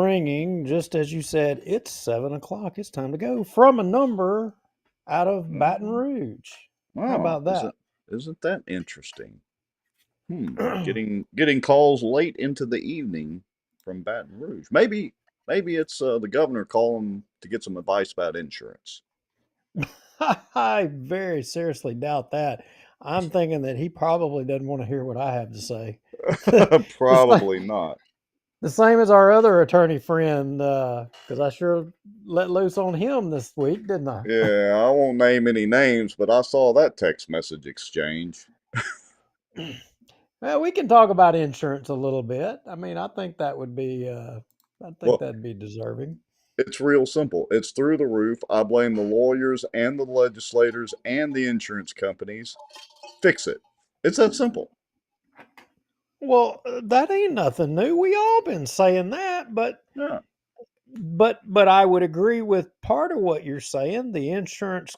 ringing just as you said, it's 7 o'clock. It's time to go from a number out of Baton Mm, Rouge. How wow, about that? isn't that interesting? Getting calls late into the evening from Baton Rouge. Maybe it's the governor calling to get some advice about insurance. I very seriously doubt that. I'm thinking that he probably doesn't want to hear what I have to say. the, sa- Probably not. the same as our other attorney friend, because I sure let loose on him this week, didn't I? Yeah, I won't name any names, but I saw that text message exchange. Well, we can talk about insurance a little bit. I mean, I think Well, that'd be deserving. it's real simple. It's through the roof. I blame the lawyers and the legislators and the insurance companies. Fix it. It's that simple. Well, that ain't nothing new. We all been saying that, but Yeah. but I would agree with part of what you're saying, the insurance,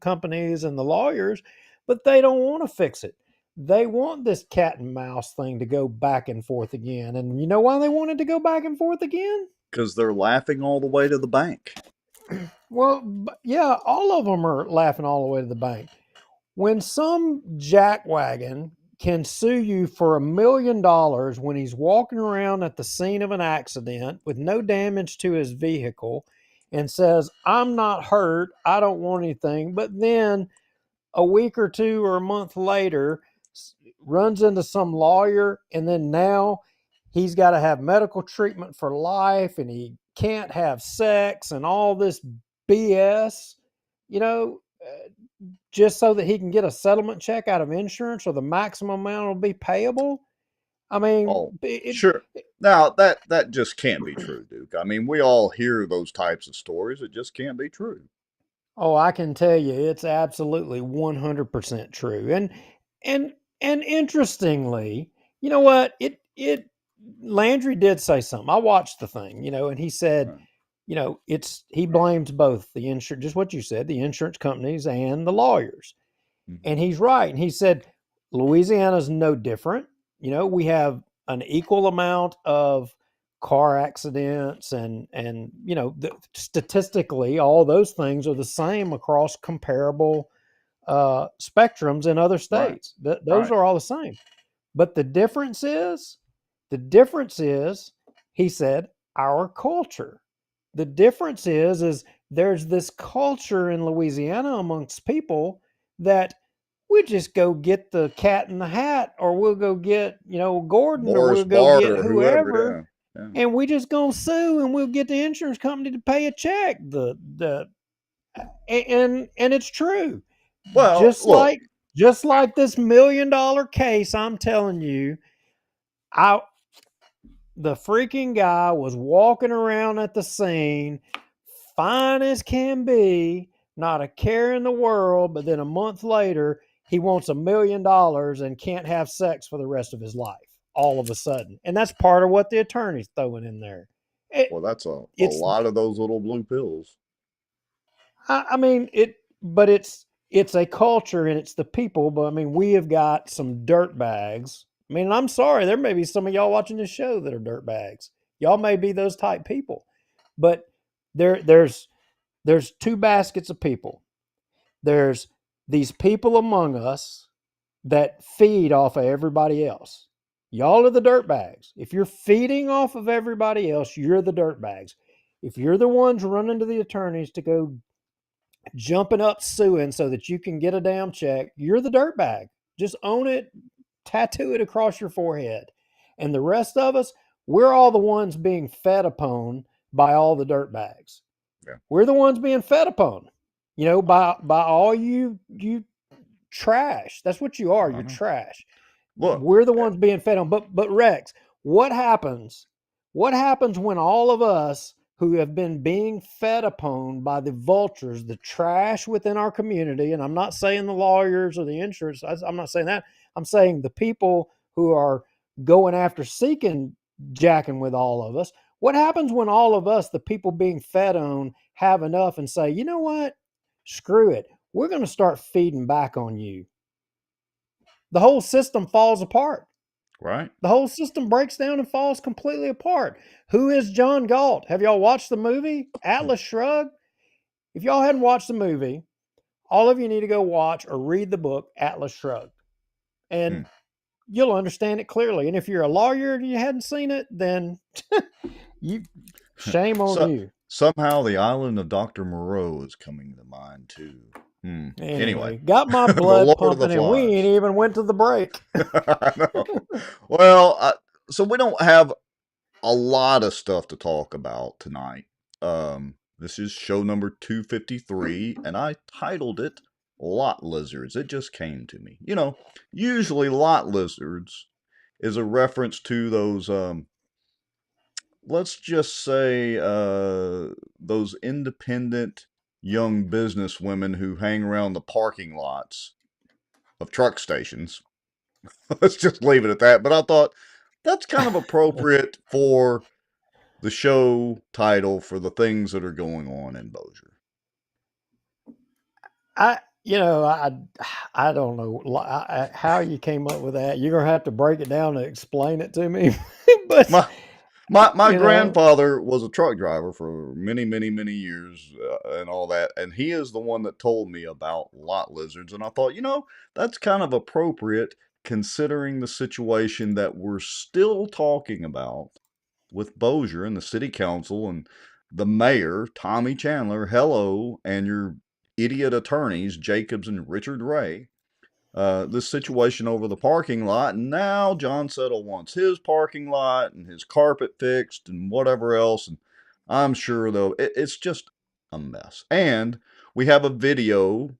companies and the lawyers, but they don't want to fix it. They want this cat and mouse thing to go back and forth again. And you know why they want it to go back and forth again? Because they're laughing all the way to the bank. Well, yeah, all of them are laughing all the way to the bank. When some jackwagon can sue you for $1 million when he's walking around at the scene of an accident with no damage to his vehicle and says, I'm not hurt, I don't want anything, but then a week or two or a month later runs into some lawyer and then now he's got to have medical treatment for life and he can't have sex and all this BS, you know, just so that he can get a settlement check out of insurance or the maximum amount will be payable. I mean, Oh, sure. Now that just can't be true, Duke. I mean, we all hear those types of stories. It just can't be true. oh, I can tell you, it's absolutely 100% true. And and interestingly, you know what? It Landry did say something. I watched the thing, and he said, Right. he blames both the insurance, just what you said, the insurance companies and the lawyers. Mhm. And he's right. And he said, Louisiana's no different. We have an equal amount of car accidents and statistically, all those things are the same across comparable spectrums in other Right. states. Those Right. are all the same. But the difference is, he said, our culture. The difference is there's this culture in Louisiana amongst people that we just go get the cat in the hat, or we'll go get, Gordon, or Boris we'll go Bart get or whoever. whoever, Yeah. Yeah. and we just gonna sue and we'll get the insurance company to pay a check. And it's true. Well, Just look. like just like this $1 million case, I'm telling you, I the freaking guy was walking around at the scene, fine as can be, not a care in the world, but then a month later, he wants $1 million and can't have sex for the rest of his life all of a sudden. And that's part of what the attorney's throwing in there. It, Well, that's a it's, lot of those little blue pills. I mean, but it's a culture and it's the people. But I mean, we have got some dirt bags. I mean, I'm sorry, there may be some of y'all watching this show that are dirt bags. Y'all may be those type people, but there's two baskets of people. There's these people among us that feed off of everybody else. Y'all are the dirt bags. If you're feeding off of everybody else, you're the dirt bags. If you're the ones running to the attorneys to go jumping up suing so that you can get a damn check, you're the dirt bag. Just own it, tattoo it across your forehead. And the rest of us, we're all the ones being fed upon by all the dirt bags. Yeah. We're the ones being fed upon, by all you trash. That's what you are. I You're know. trash. Look. We're the ones being fed on. But Rex, what happens? What happens when all of us who have been being fed upon by the vultures, the trash within our community, and I'm not saying the lawyers or the insurance, I'm not saying that. I'm saying the people who are going after seeking jacking with all of us. What happens when all of us, the people being fed on, have enough and say, you know what? Screw it. We're going to start feeding back on you. The whole system falls apart. Right. The whole system breaks down and falls completely apart. Who is John Galt? Have y'all watched the movie Atlas Shrugged? If y'all hadn't watched the movie, all of you need to go watch or read the book Atlas Shrugged, and you'll understand it clearly. And if you're a lawyer and you hadn't seen it, then shame on you. Somehow the island of Dr. Moreau is coming to mind too. Anyway, got my The blood Lord of the pumping, and we ain't Flies. even went to the break. I know. Well, so we don't have a lot of stuff to talk about tonight. This is show number 253, and I titled it Lot Lizards. It just came to me. You know, usually lot lizards is a reference to those, let's just say, those independent young business women who hang around the parking lots of truck stations. Let's just leave it at that. But I thought that's kind of appropriate for the show title for the things that are going on in Bossier. I don't know how you came up with that. You're gonna have to break it down and explain it to me. But my grandfather was a truck driver for many, many, many years and all that, and he is the one that told me about lot lizards. And I thought, that's kind of appropriate considering the situation that we're still talking about with Bossier and the city council and the mayor, Tommy Chandler, hello, and your idiot attorneys, Jacobs and Richard Ray. This situation over the parking lot, and now John Settle wants his parking lot and his carpet fixed and whatever else. And I'm sure, though, it's just a mess. And we have a video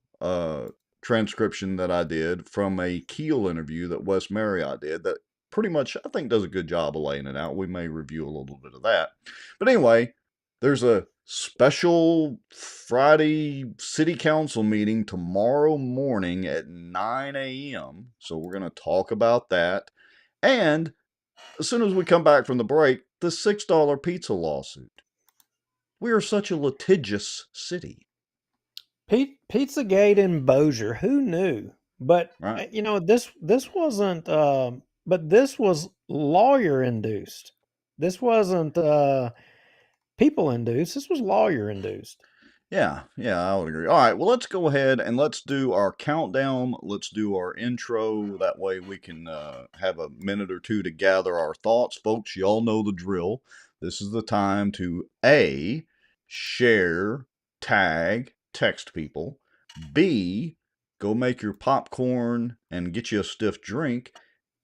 transcription that I did from a Keel interview that Wes Marriott did that pretty much, I think, does a good job of laying it out. We may review a little bit of that. But anyway, there's a special Friday city council meeting tomorrow morning at 9 a.m. So we're going to talk about that. And as soon as we come back from the break, the $6 pizza lawsuit. We are such a litigious city. Pizzagate in Bossier, who knew? But Right. this wasn't. But this was lawyer induced. This wasn't people induced. This was lawyer induced. Yeah, I would agree. All right, well, let's go ahead and let's do our countdown. Let's do our intro. That way we can have a minute or two to gather our thoughts. Folks, y'all know the drill. This is the time to A, share, tag, text people. B, go make your popcorn and get you a stiff drink.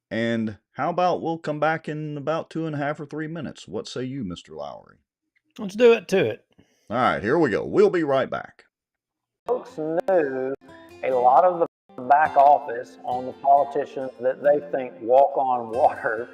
And how about we'll come back in about 2.5 or 3 minutes? What say you, Mr. Lowry? Let's do it to it. All right, here we go. We'll be right back. Folks knew a lot of the back office on the politicians that they think walk on water,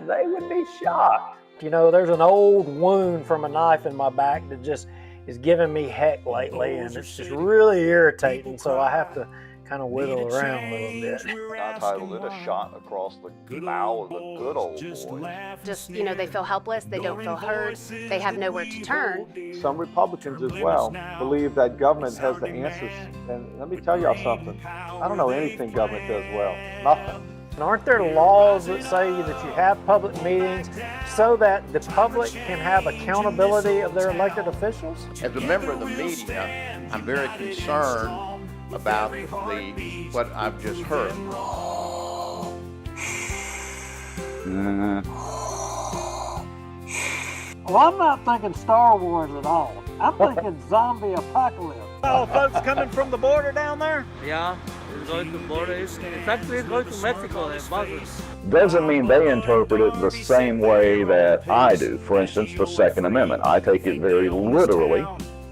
they would be shocked. There's an old wound from a knife in my back that just is giving me heck lately, and it's just really irritating, so I have to kind of wiggle around a little bit. I titled it A Shot Across the Bow of the Good Old Boy. Just, they feel helpless, they don't feel heard, they have nowhere to turn. Some Republicans as well believe that government has the answers. And let me tell y'all something. I don't know anything government does well. Nothing. Aren't there laws that say that you have public meetings so that the public can have accountability of their elected officials? As a member of the media, I'm very concerned about what I've just heard. Well, I'm not thinking Star Wars at all. I'm thinking zombie apocalypse. Oh, folks coming from the border down there? Yeah, it's going to border. It's actually going to Mexico and Bosnia. Doesn't mean they interpret it the same way that I do. For instance, the Second Amendment. I take it very literally.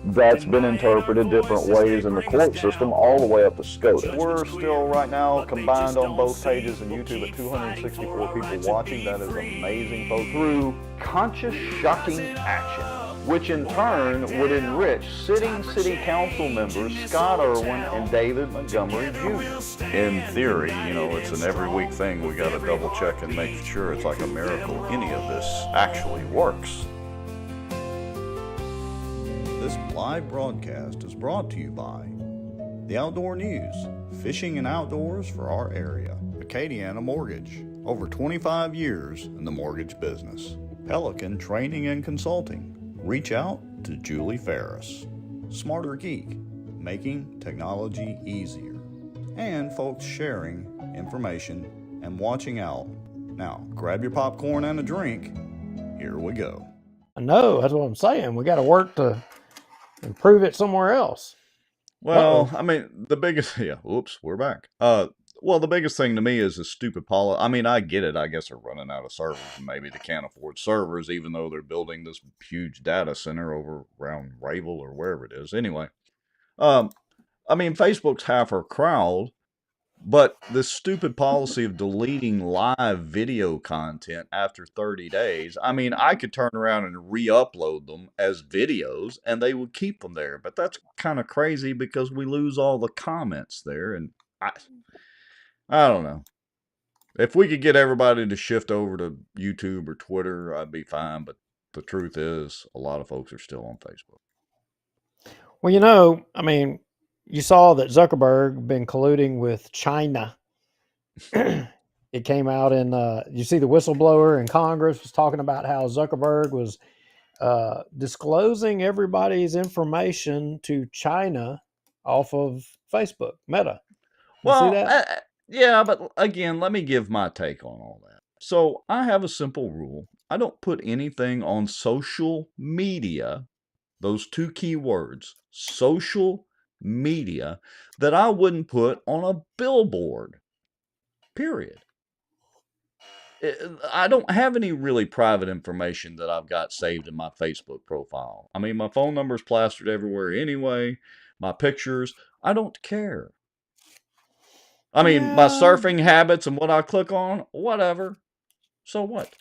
That's been interpreted different ways in the court system all the way up to SCOTUS. We're still right now combined on both pages and YouTube at 264 people watching. That is amazing, folks. Through conscious, shocking action, which in turn would enrich sitting city council members Scott Irwin and David Montgomery Jr. In theory, it's an every week thing. We got to double check and make sure it's like a miracle any of this actually works. This live broadcast is brought to you by The Outdoor News, fishing and outdoors for our area, Acadiana Mortgage, Over 25 years in the mortgage business. Pelican Training and Consulting. Reach out to Julie Ferris. Smarter Geek, making technology easier. And folks sharing information and watching out. Now, grab your popcorn and a drink. Here we go. I know, that's what I'm saying. We got to work to improve it somewhere else. Well, I mean, the biggest, oops, we're back. Well, the biggest thing to me is the stupid policy. I mean, I get it. I guess they're running out of servers and maybe they can't afford servers, even though they're building this huge data center over around Ravel or wherever it is. Anyway, I mean, Facebook's half our crowd, but this stupid policy of deleting live video content after 30 days, I mean, I could turn around and re-upload them as videos and they would keep them there. But that's kind of crazy because we lose all the comments there. And I don't know. If we could get everybody to shift over to YouTube or Twitter, I'd be fine. But the truth is, a lot of folks are still on Facebook. Well, you know, I mean, you saw that Zuckerberg been colluding with China. It came out in, you see the whistleblower in Congress was talking about how Zuckerberg was disclosing everybody's information to China off of Facebook, Meta. You see that? Yeah, but again, let me give my take on all that. So I have a simple rule. I don't put anything on social media, those two key words, social media, that I wouldn't put on a billboard, period. I don't have any really private information that I've got saved in my Facebook profile. I mean, my phone number's plastered everywhere anyway, my pictures, I don't care. I mean, my surfing habits and what I click on, whatever. So what?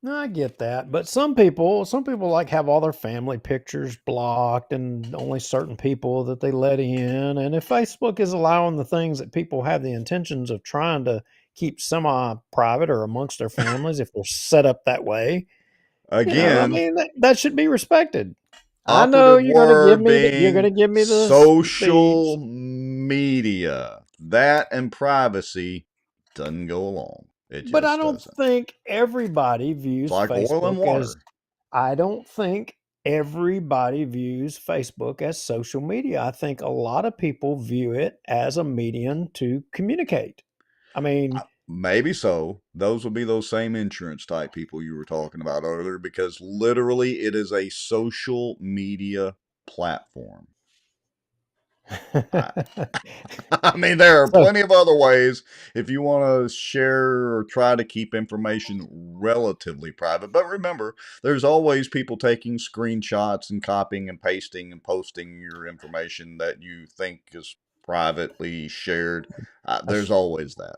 No, I get that, but some people like have all their family pictures blocked and only certain people that they let in. And if Facebook is allowing the things that people have the intentions of trying to keep semi-private or amongst their families, if they're set up that way, again, I mean that should be respected. I know you're going to give me the social media. That and privacy doesn't go along. But I don't think everybody views Facebook as I don't think everybody views Facebook as social media. I think a lot of people view it as a medium to communicate. I mean, maybe so. Those would be those same insurance type people you were talking about earlier, because literally it is a social media platform. I mean, there are plenty of other ways if you want to share or try to keep information relatively private. But remember, there's always people taking screenshots and copying and pasting and posting your information that you think is privately shared. There's always that.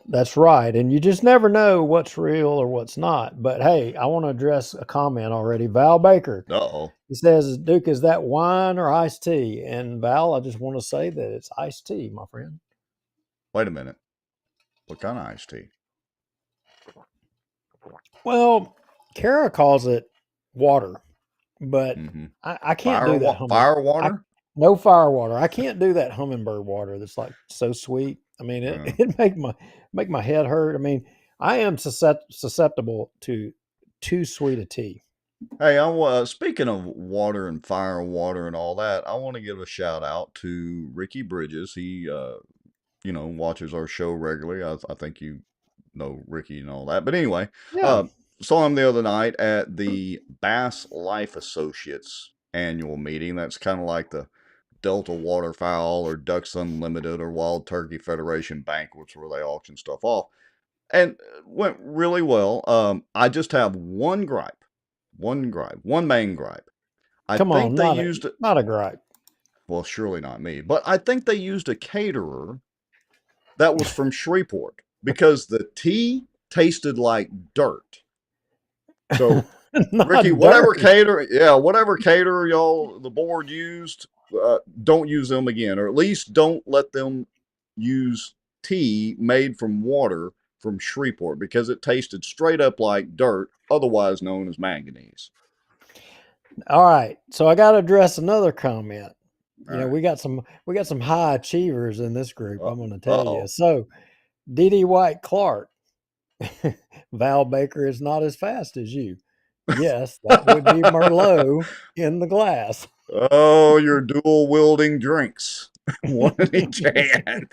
That's right. And you just never know what's real or what's not. But hey, I want to address a comment already. Val Baker. Uh-oh. He says, Duke, is that wine or iced tea? And Val, I just want to say that it's iced tea, my friend. Wait a minute. What kind of iced tea? Well, Kara calls it water, but I can't do that. Fire water? No fire water. I can't do that hummingbird water that's like so sweet. I mean, it make my head hurt. I mean, I am susceptible to too sweet a tea. Hey, speaking of water and fire water and all that, I want to give a shout out to Ricky Bridges. He, watches our show regularly. I think you know Ricky and all that. But anyway, saw him the other night at the Bass Life Associates annual meeting. That's kind of like the Delta Waterfowl or Ducks Unlimited or Wild Turkey Federation banquets where they auction stuff off. And went really well. I just have one main gripe. Not a gripe. Well, surely not me, but I think they used a caterer that was from Shreveport because the tea tasted like dirt. So, Ricky, whatever caterer y'all, the board used, don't use them again, or at least don't let them use tea made from water from Shreveport because it tasted straight up like dirt, otherwise known as manganese. All right, so I got to address another comment. We got some high achievers in this group. I'm going to tell you. So, D.D. White Clark, Val Baker is not as fast as you. Yes, that would be Merlot in the glass. Oh, you're dual wielding drinks, one in each hand.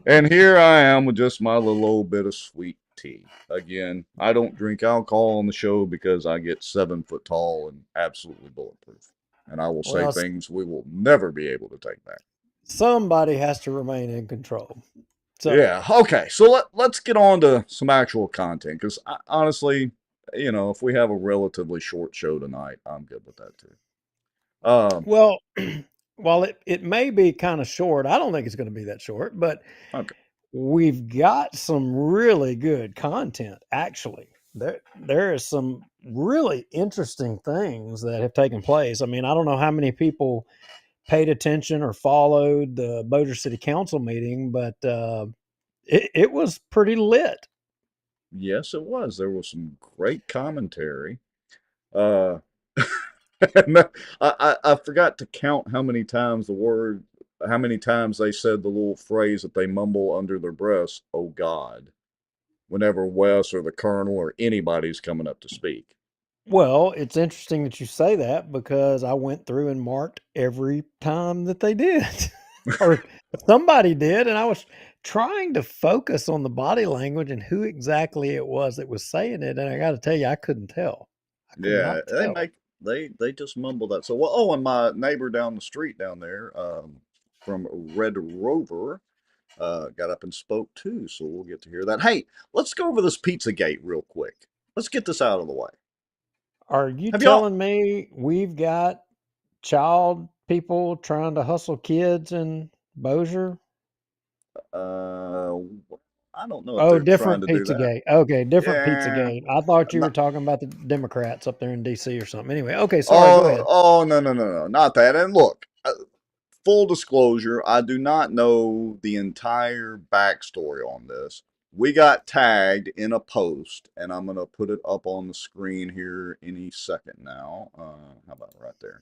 And here I am with just my little old bit of sweet tea. Again, I don't drink alcohol on the show because I get 7 foot tall and absolutely bulletproof. And I will say Well, things we will never be able to take back. somebody has to remain in control. So, Yeah. Okay. So let's get on to some actual content because honestly, if we have a relatively short show tonight, I'm good with that too. well, while it may be kind of short, I don't think it's going to be that short, but Okay. we've got some really good content. Actually, there is some really interesting things that have taken place. I mean, I don't know how many people paid attention or followed the Bossier City Council meeting, but it was pretty lit. Yes, it was. There was some great commentary. Uh, and I forgot to count how many times how many times they said the little phrase that they mumble under their breaths, "Oh God," whenever Wes or the Colonel or anybody's coming up to speak. Well, it's interesting that you say that because I went through and marked every time that they did, or somebody did, and I was trying to focus on the body language and who exactly it was that was saying it, and I got to tell you, I couldn't tell. I could Yeah, not tell. they just mumble that. So well, oh, and my neighbor down the street down there, from Red Rover, got up and spoke too. So we'll get to hear that. Hey, let's go over this Pizzagate real quick. Let's get this out of the way. Are you Have y'all? telling me we've got child people trying to hustle kids in Bossier? Uh, I don't know if Oh, they're trying different to do that. Pizzagate. Okay, different Yeah. Pizzagate. I thought you were Not, talking about the Democrats up there in DC or something. Anyway, okay, sorry, go oh, ahead. oh, no, no, no, no, not that. And look, full disclosure, I do not know the entire backstory on this. We got tagged in a post, and I'm going to put it up on the screen here any second now. How about right there?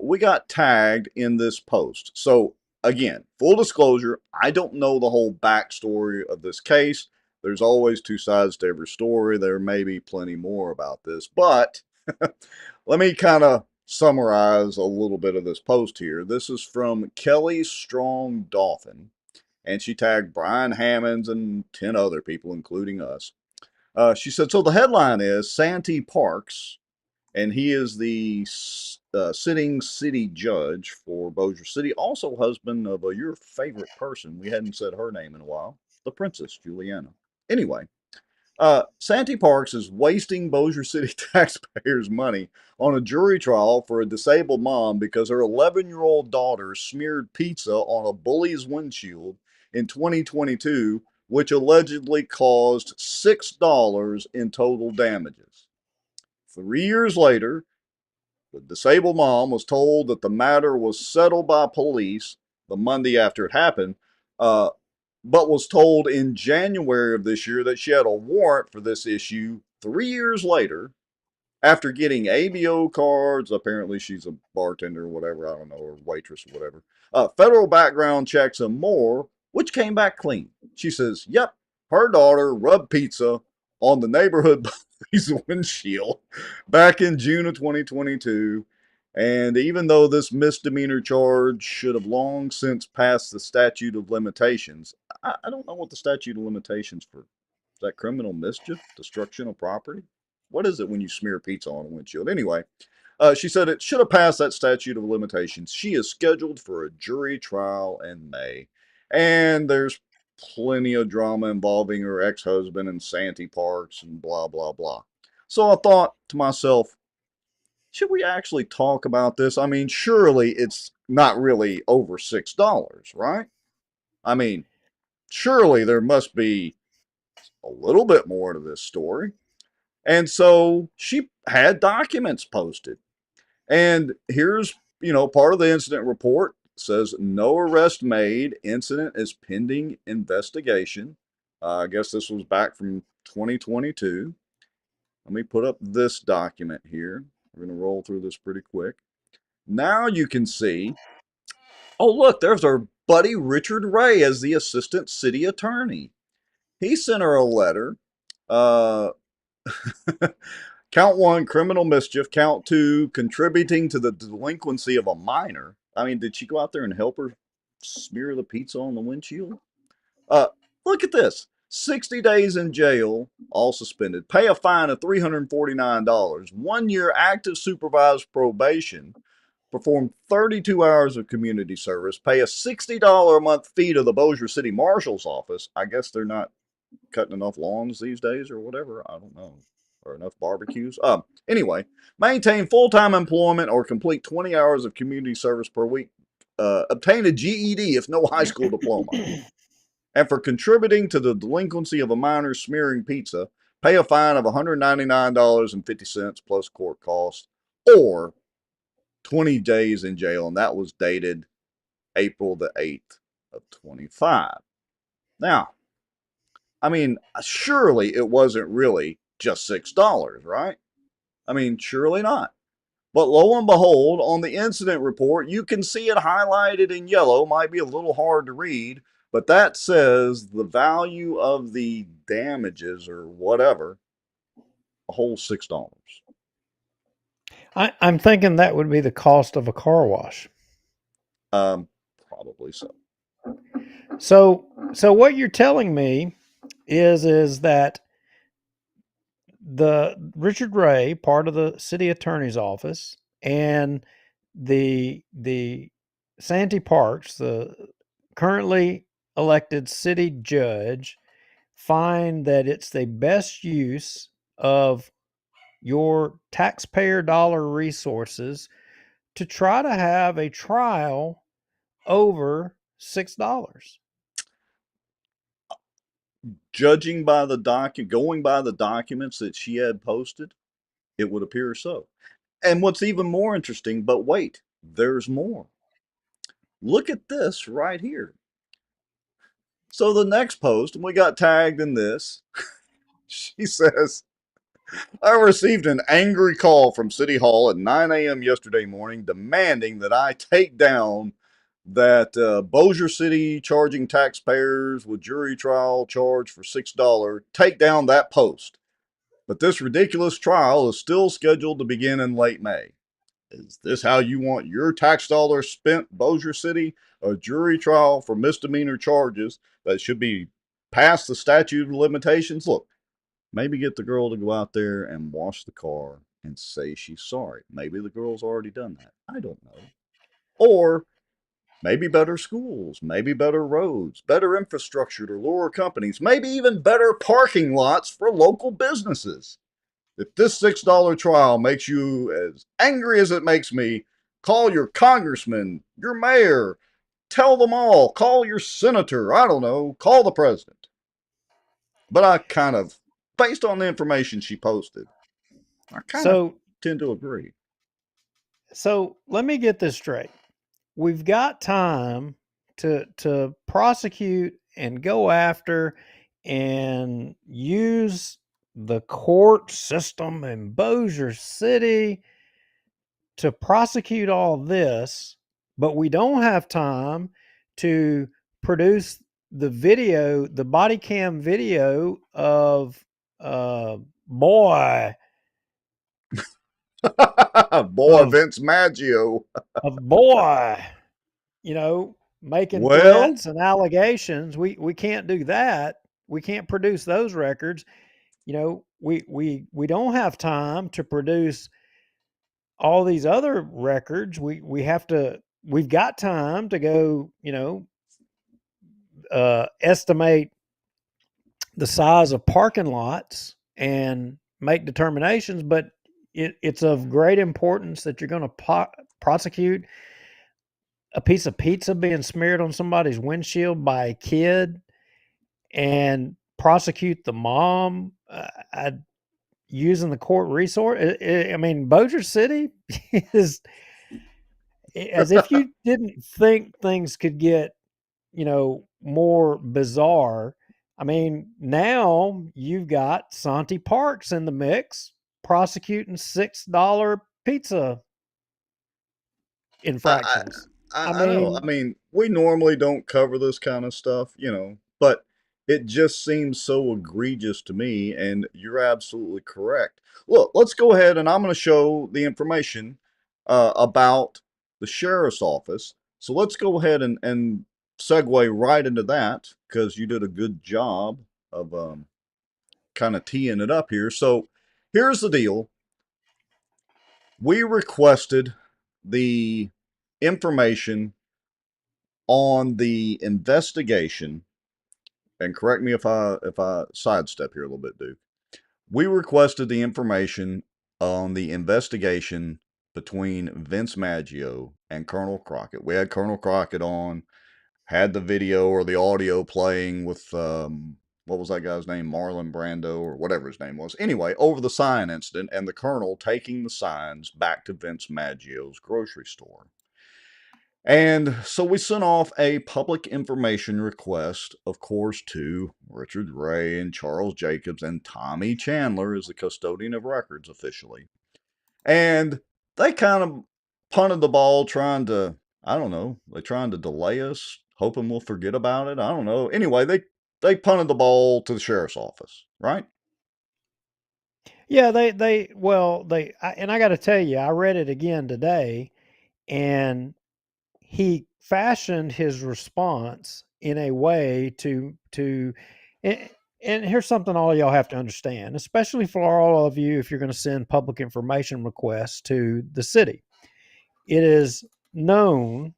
We got tagged in this post. So, again, full disclosure, I don't know the whole backstory of this case. There's always two sides to every story. There may be plenty more about this, but let me kind of summarize a little bit of this post here. This is from Kelly Strong Dolphin, and she tagged Brian Hammonds and 10 other people, including us. She said, so the headline is Santee Parks, and he is the sitting city judge for Bossier City, also husband of your favorite person. We hadn't said her name in a while, the Princess Juliana. Anyway, Santee Parks is wasting Bossier City taxpayers' money on a jury trial for a disabled mom because her 11-year-old daughter smeared pizza on a bully's windshield in 2022, which allegedly caused $6 in total damages. 3 years later, the disabled mom was told that the matter was settled by police the Monday after it happened, uh, but was told in January of this year that she had a warrant for this issue 3 years later after getting ABO cards. Apparently, she's a bartender or whatever, I don't know, or waitress or whatever. Federal background checks and more, which came back clean. She says, yep, her daughter rubbed pizza on the neighborhood windshield back in June of 2022. And even though this misdemeanor charge should have long since passed the statute of limitations, I don't know what the statute of limitations for. Is that criminal mischief? Destruction of property? What is it when you smear pizza on a windshield? Anyway, she said it should have passed that statute of limitations. She is scheduled for a jury trial in May. And there's plenty of drama involving her ex-husband and Santee Parks and blah, blah, blah. So I thought to myself, should we actually talk about this? I mean, surely it's not really over $6, right? I mean, surely there must be a little bit more to this story. And so she had documents posted. And here's, part of the incident report. It says no arrest made. Incident is pending investigation. I guess this was back from 2022. Let me put up this document here. We're going to roll through this pretty quick. Now you can see, oh, look, there's our buddy Richard Ray as the assistant city attorney. he sent her a letter. Uh, Count 1, criminal mischief. Count 2, contributing to the delinquency of a minor. I mean, did she go out there and help her smear the pizza on the windshield? Uh, Look at this. 60 days in jail, all suspended. Pay a fine of $349. 1 year active supervised probation. Perform 32 hours of community service. Pay a $60 a month fee to the Bossier City Marshal's office. I guess they're not cutting enough lawns these days or whatever. I don't know. Or enough barbecues. Anyway, maintain full-time employment or complete 20 hours of community service per week. Obtain a GED if no high school diploma. And for contributing to the delinquency of a minor smearing pizza, pay a fine of $199.50 plus court costs, or 20 days in jail. And that was dated April the 8th of 25. Now, I mean, surely it wasn't really just $6, right? I mean, surely not. But lo and behold, on the incident report, you can see it highlighted in yellow. Might be a little hard to read, but that says the value of the damages or whatever, a whole $6. I'm thinking that would be the cost of a car wash. Probably so. So what you're telling me is that the Richard Ray, part of the city attorney's office, and the Santee Parks, the currently elected city judge, find that it's the best use of your taxpayer dollar resources to try to have a trial over $6. Judging by the going by the documents that she had posted, it would appear so. And what's even more interesting, but wait, there's more. Look at this right here. So the next post, and we got tagged in this, she says, I received an angry call from City Hall at 9 a.m. yesterday morning demanding that I take down that Bossier City charging taxpayers with jury trial charge for $6. Take down that post. But this ridiculous trial is still scheduled to begin in late May. Is this how you want your tax dollars spent, Bossier City? A jury trial for misdemeanor charges that should be past the statute of limitations? Look, maybe get the girl to go out there and wash the car and say she's sorry. Maybe the girl's already done that. I don't know. Or maybe better schools, maybe better roads, better infrastructure to lure companies, maybe even better parking lots for local businesses. If this $6 trial makes you as angry as it makes me, call your congressman, your mayor, tell them all, call your senator, I don't know, call the president. But I kind of, based on the information she posted, I kind of tend to agree. So let me get this straight. We've got time to prosecute and go after and use the court system in Bossier City to prosecute all this, but we don't have time to produce the video, the body cam video of boy Vince Maggio. of boy, making threats and allegations. We can't do that. We can't produce those records. We don't have time to produce all these other records. We've got time to go, estimate the size of parking lots and make determinations, but it's of great importance that you're going to prosecute a piece of pizza being smeared on somebody's windshield by a kid and prosecute the mom using the court resource. I mean, Bossier City is as if you didn't think things could get, more bizarre. I mean, now you've got Santee Parks in the mix prosecuting $6 pizza infractions. I know. I mean, we normally don't cover this kind of stuff, but It just seems so egregious to me, and you're absolutely correct. Look, let's go ahead and I'm going to show the information about the sheriff's office. So let's go ahead and segue right into that because you did a good job of kind of teeing it up here. So here's the deal. We requested the information on the investigation, and correct me if I sidestep here a little bit, Duke. We requested the information on the investigation between Vince Maggio and Colonel Crockett. We had Colonel Crockett on, had the video or the audio playing with what was that guy's name? Marlon Brando or whatever his name was. Anyway, over the sign incident and the Colonel taking the signs back to Vince Maggio's grocery store. And so we sent off a public information request, of course, to Richard Ray and Charles Jacobs and Tommy Chandler as the custodian of records officially. And they kind of punted the ball trying to, I don't know, they're trying to delay us, hoping we'll forget about it. I don't know. Anyway, they punted the ball to the sheriff's office, right? Yeah, and I got to tell you, I read it again today, and he fashioned his response in a way and, and here's something all y'all have to understand, especially for all of you if you're going to send public information requests to the city. It is known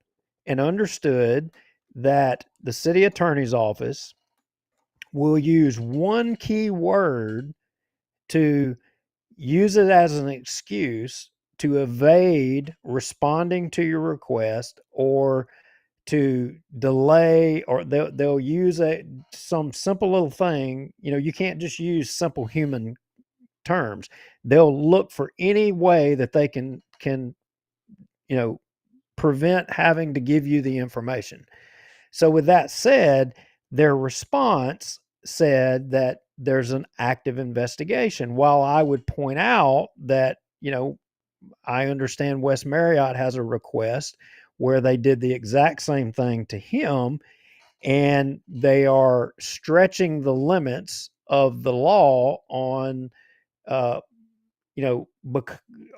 and understood that the city attorney's office will use one key word to use it as an excuse to evade responding to your request or to delay, or they'll use some simple little thing. You can't just use simple human terms. They'll look for any way that they can prevent having to give you the information. So with that said, their response said that there's an active investigation. While I would point out that, I understand West Marriott has a request where they did the exact same thing to him, and they are stretching the limits of the law on, uh,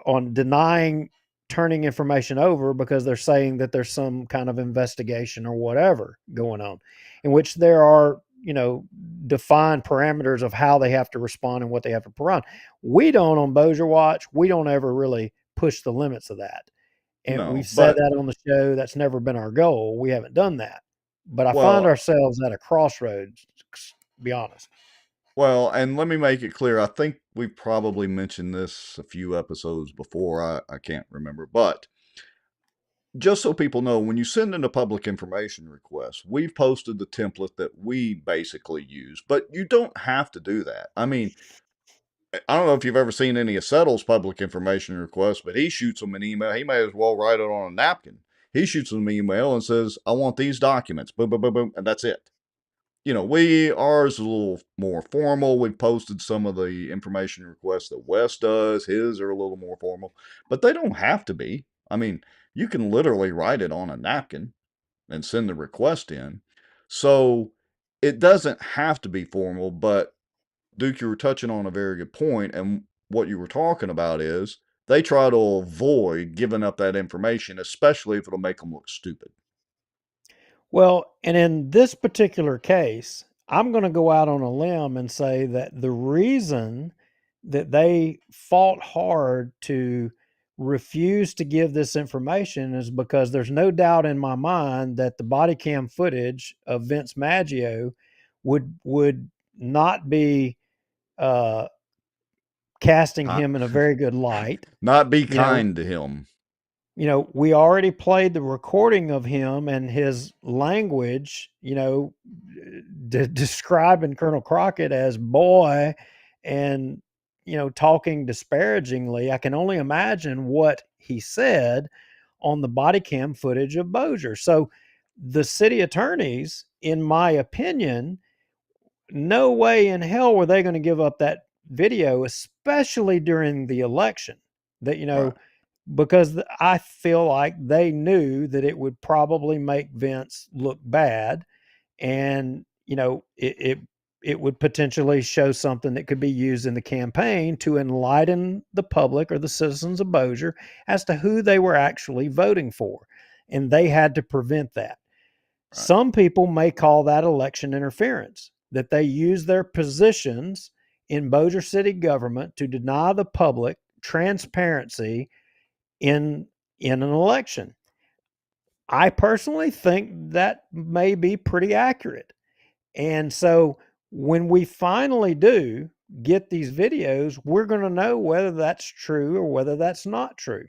on denying turning information over because they're saying that there's some kind of investigation or whatever going on, in which there are, defined parameters of how they have to respond and what they have to provide. We don't on Bossier Watch. We don't ever really push the limits of that. And No, we've said but that on the show. That's never been our goal. We haven't done that. But I find well, ourselves at a crossroads, to be honest. well, and let me make it clear. I think we probably mentioned this a few episodes before. I can't remember, but just so people know, when you send in a public information request, we've posted the template that we basically use, but you don't have to do that. I mean, I don't know if you've ever seen any of Settle's public information requests, but he shoots them an email. He may as well write it on a napkin. He shoots them an email and says, I want these documents, boom, boom, boom, boom, and that's it. Ours is a little more formal. We've posted some of the information requests that Wes does. His are a little more formal, but they don't have to be. I mean, you can literally write it on a napkin and send the request in. So it doesn't have to be formal, but Duke, you were touching on a very good point, and what you were talking about is they try to avoid giving up that information, especially if it'll make them look stupid. Well, and in this particular case, I'm going to go out on a limb and say that the reason that they fought hard to refuse to give this information is because there's no doubt in my mind that the body cam footage of Vince Maggio would not be uh, casting him in a very good light. Not be kind to him. We already played the recording of him and his language, describing Colonel Crockett as boy and, talking disparagingly. I can only imagine what he said on the body cam footage of Bossier. So the city attorneys, in my opinion, no way in hell were they going to give up that video, especially during the election. That, Right. because I feel like they knew that it would probably make Vince look bad. And, it would potentially show something that could be used in the campaign to enlighten the public or the citizens of Bossier as to who they were actually voting for. And they had to prevent that. Right. Some people may call that election interference, that they use their positions in Bossier City government to deny the public transparency in an election. I personally think that may be pretty accurate. And so when we finally do get these videos, we're going to know whether that's true or whether that's not true.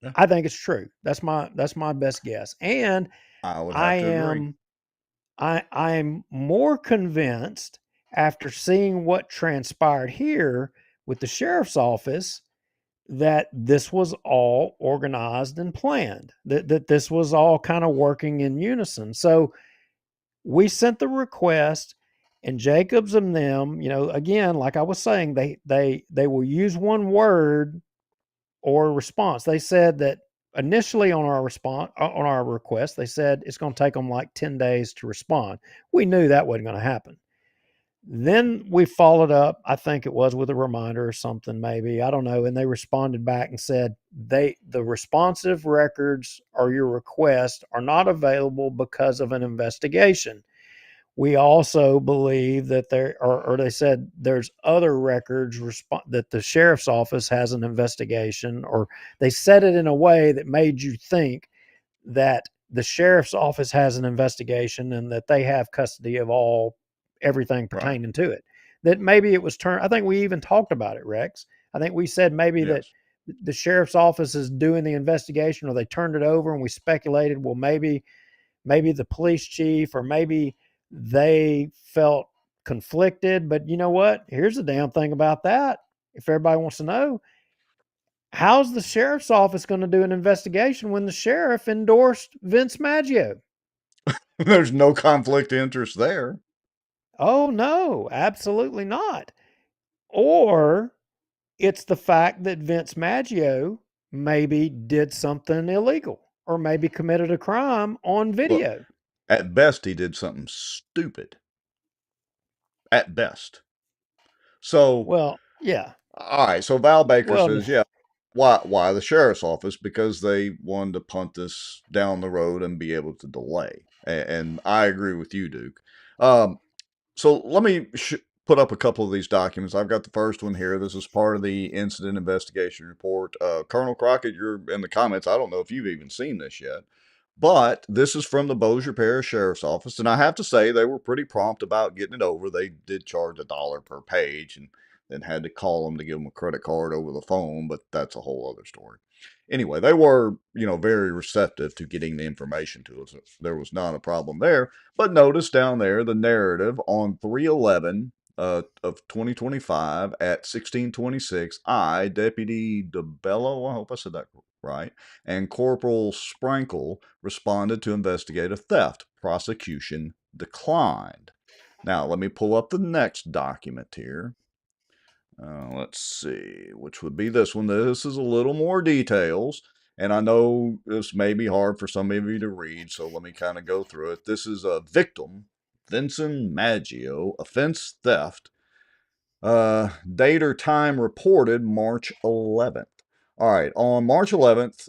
Yeah. I think it's true. That's my best guess. And I would have to agree. I'm more convinced after seeing what transpired here with the sheriff's office that this was all organized and planned, that this was all kind of working in unison. So we sent the request, and Jacobs and them, again, like I was saying, they will use one word or response. They said that initially on our request, they said it's going to take them like 10 days to respond. We knew that wasn't going to happen. Then we followed up, I think it was with a reminder or something, maybe, I don't know. And they responded back and said the responsive records or your request are not available because of an investigation. We also believe that they said there's other records that the sheriff's office has an investigation, or they said it in a way that made you think that the sheriff's office has an investigation and that they have custody of everything pertaining to it. That maybe it was turned. I think we even talked about it, Rex. I think we said maybe that the sheriff's office is doing the investigation, or they turned it over, and we speculated, well, maybe the police chief, or maybe they felt conflicted. But you know what? Here's the damn thing about that. If everybody wants to know, how's the sheriff's office going to do an investigation when the sheriff endorsed Vince Maggio? There's no conflict of interest there. Oh, no, absolutely not. Or it's the fact that Vince Maggio maybe did something illegal or maybe committed a crime on video. Look, at best, he did something stupid. At best. So, well, yeah. All right. So Val Baker says, yeah, why the sheriff's office? Because they wanted to punt this down the road and be able to delay. And I agree with you, Duke. So let me put up a couple of these documents. I've got the first one here. This is part of the incident investigation report. Colonel Crockett, you're in the comments. I don't know if you've even seen this yet. But this is from the Bossier Parish Sheriff's Office, and I have to say they were pretty prompt about getting it over. They did charge $1 per page, and then had to call them to give them a credit card over the phone, but that's a whole other story. Anyway, they were, very receptive to getting the information to us. There was not a problem there. But notice down there the narrative on 3/11 of 2025 at 1626. I, Deputy DeBello, I hope I said that right, and Corporal Sprankle responded to investigate a theft. Prosecution declined. Now, let me pull up the next document here. Let's see, which would be this one. This is a little more details, and I know this may be hard for some of you to read, so let me kind of go through it. This is a victim, Vincent Maggio, offense theft. Date or time reported March 11th. All right, on March 11th,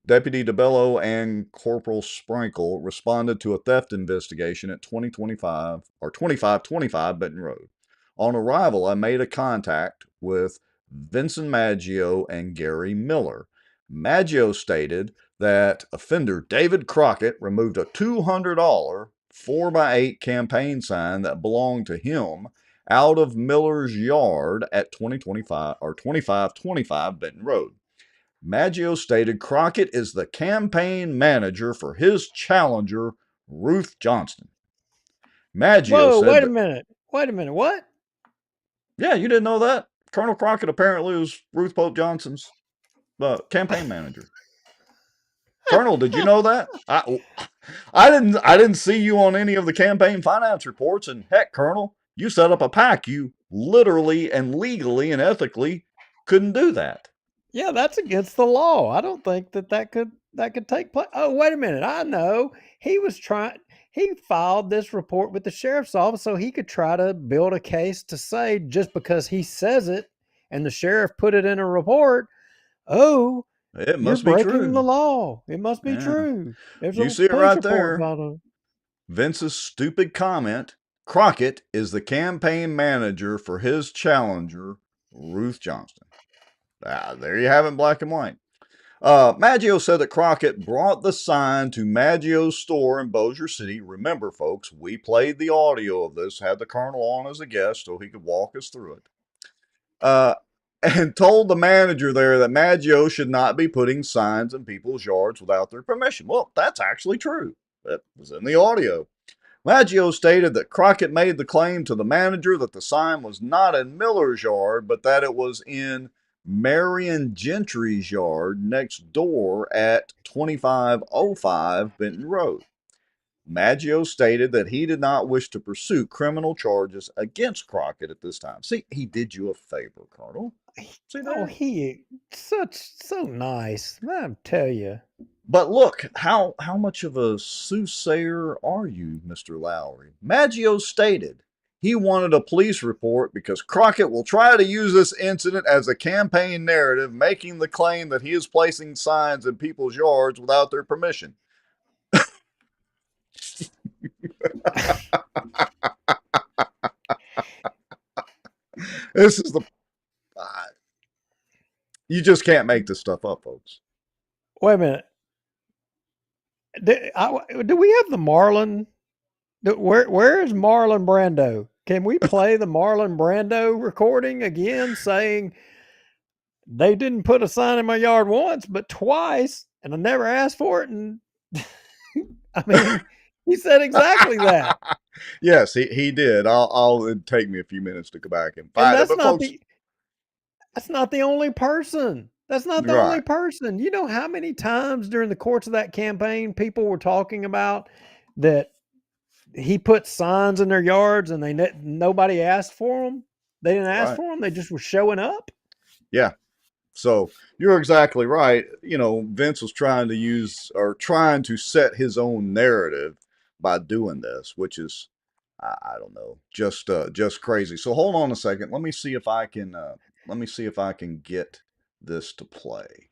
Deputy DeBello and Corporal Sprankle responded to a theft investigation at 2525 Benton Road. On arrival, I made a contact with Vincent Maggio and Gary Miller. Maggio stated that offender David Crockett removed a $200 4x8 campaign sign that belonged to him out of Miller's yard at 2525 Benton Road. Maggio stated Crockett is the campaign manager for his challenger, Ruth Johnston. Maggio said, wait a minute. What? Yeah, you didn't know that? Colonel Crockett apparently was Ruth Pope Johnston's campaign manager. Colonel, did you know that? I didn't see you on any of the campaign finance reports, and heck, Colonel, you set up a PAC. You literally and legally and ethically couldn't do that. Yeah, that's against the law. I don't think that could take place. Oh, wait a minute. I know. He was trying he filed this report with the sheriff's office so he could try to build a case to say just because he says it and the sheriff put it in a report, oh, It you're must be breaking true. the law. It must be Yeah. true. There's You a see it police right report there. filed on it. Vince's stupid comment. Crockett is the campaign manager for his challenger, Ruth Johnston. There you have it in black and white. Maggio said that Crockett brought the sign to Maggio's store in Bossier City. Remember, folks, we played the audio of this, had the colonel on as a guest so he could walk us through it. And told the manager there that Maggio should not be putting signs in people's yards without their permission. Well, that's actually true. That was in the audio. Maggio stated that Crockett made the claim to the manager that the sign was not in Miller's yard, but that it was in Marion Gentry's yard next door at 2505 Benton Road. Maggio stated that he did not wish to pursue criminal charges against Crockett at this time. See, he did you a favor, Colonel. See there? Oh, he so nice. I tell you. But look, how much of a soothsayer are you, Mr. Lowry? Maggio stated he wanted a police report because Crockett will try to use this incident as a campaign narrative, making the claim that he is placing signs in people's yards without their permission. This is the... you just can't make this stuff up, folks. Wait a minute. Do we have the Marlon? Where is Marlon Brando? Can we play the Marlon Brando recording again saying they didn't put a sign in my yard once, but twice, and I never asked for it? And I mean, he said exactly that. Yes, he did. It'd take me a few minutes to go back and find it. But folks, that's not the only person. That's not the only person. You know how many times during the course of that campaign people were talking about that he put signs in their yards and nobody asked for them? They didn't ask for them. They just were showing up. Yeah. So you're exactly right. You know, Vince was trying to set his own narrative by doing this, which is, I don't know, just crazy. So hold on a second. Let me see if I can get this to play.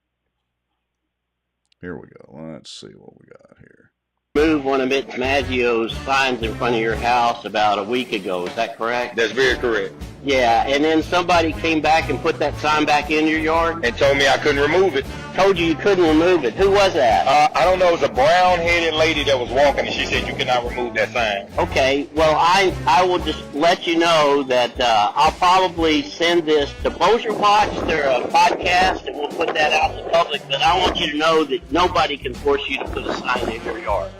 Here we go. Let's see what we got here. Moved one of Mitch Maggio's signs in front of your house about a week ago. Is that correct? That's very correct. Yeah, and then somebody came back and put that sign back in your yard? And told me I couldn't remove it. Told you couldn't remove it. Who was that? I don't know. It was a brown-headed lady that was walking, and she said you cannot remove that sign. Okay, well, I will just let you know that I'll probably send this to Bossier Watch. They're a podcast, and we'll put that out to the public. But I want you to know that nobody can force you to put a sign in your yard.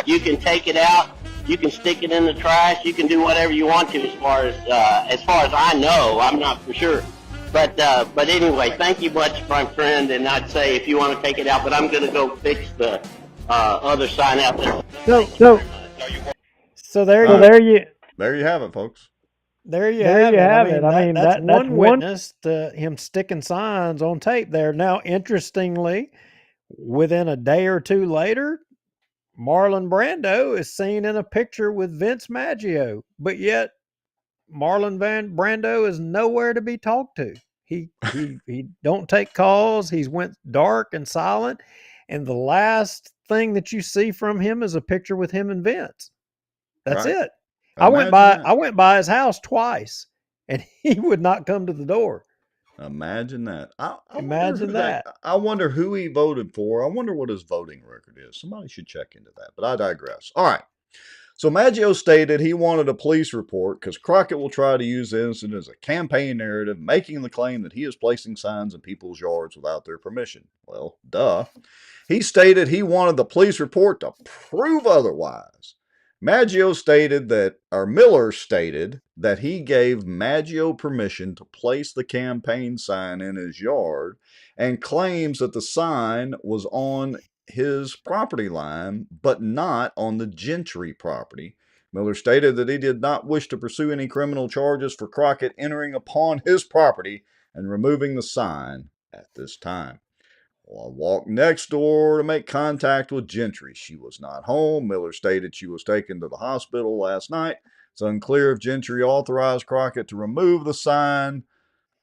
You can take it out. You can stick it in the trash. You can do whatever you want to, as far as I know. I'm not for sure. But anyway, thank you much, my friend. And I'd say if you want to take it out, but I'm going to go fix the other sign out there. So there you have it, folks. There you have it. I mean, that's one witness to him sticking signs on tape there. Now, interestingly, within a day or two later, Marlon Brando is seen in a picture with Vince Maggio, but yet Marlon Brando is nowhere to be talked to. He don't take calls. He's went dark and silent, and the last thing that you see from him is a picture with him and Vince. That's it. I went by his house twice, and he would not come to the door. Imagine that. Imagine that. I wonder who he voted for. I wonder what his voting record is. Somebody should check into that, but I digress. All right. So Maggio stated he wanted a police report because Crockett will try to use the incident as a campaign narrative, making the claim that he is placing signs in people's yards without their permission. Well, duh. He stated he wanted the police report to prove otherwise. Miller stated that he gave Maggio permission to place the campaign sign in his yard and claims that the sign was on his property line, but not on the Gentry property. Miller stated that he did not wish to pursue any criminal charges for Crockett entering upon his property and removing the sign at this time. Well, I walked next door to make contact with Gentry. She was not home. Miller stated she was taken to the hospital last night. It's unclear if Gentry authorized Crockett to remove the sign,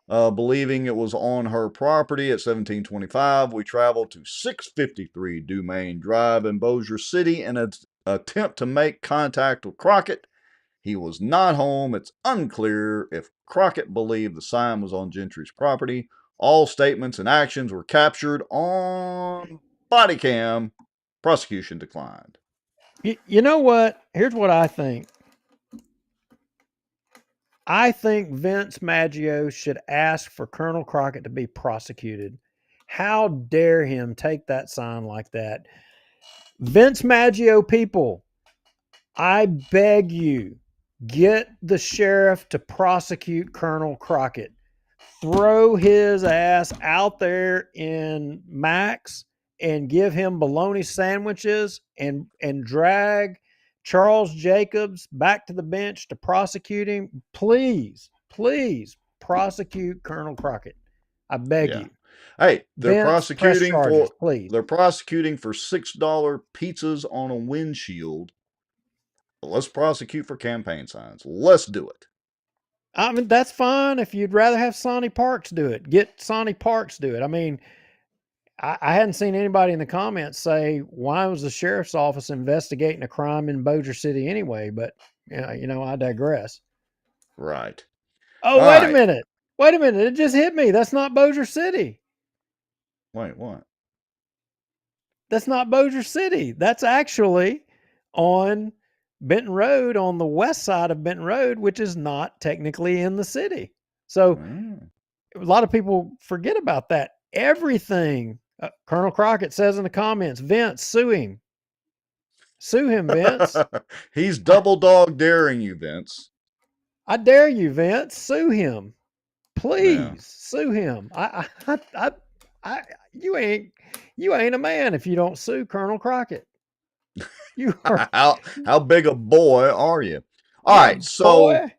believing it was on her property. At 1725, we traveled to 653 Dumaine Drive in Bossier City in an attempt to make contact with Crockett. He was not home. It's unclear if Crockett believed the sign was on Gentry's property. All statements and actions were captured on body cam. Prosecution declined. You know what? Here's what I think. I think Vince Maggio should ask for Colonel Crockett to be prosecuted. How dare him take that sign like that? Vince Maggio people, I beg you, get the sheriff to prosecute Colonel Crockett. Throw his ass out there in Max and give him bologna sandwiches and drag Charles Jacobs back to the bench to prosecute him. Please, please prosecute Colonel Crockett. I beg you. Hey, they're Vince, press prosecuting charges, for please. they're prosecuting for $6 pizzas on a windshield. Let's prosecute for campaign signs. Let's do it. I mean, that's fine if you'd rather have Sonny Parks do it. Get Sonny Parks do it. I mean, I hadn't seen anybody in the comments say, why was the sheriff's office investigating a crime in Bossier City anyway? But, you know, I digress. Right. Oh, All wait right. a minute. Wait a minute. It just hit me. That's not Bossier City. Wait, what? That's not Bossier City. That's actually on Benton Road, on the west side of Benton Road, which is not technically in the city. So a lot of people forget about that. Everything Colonel Crockett says in the comments, Vince, sue him. Sue him, Vince. He's double dog daring you, Vince. I dare you, Vince. Sue him. Please sue him. You ain't a man if you don't sue Colonel Crockett. You are how big a boy are you? All right, so boy.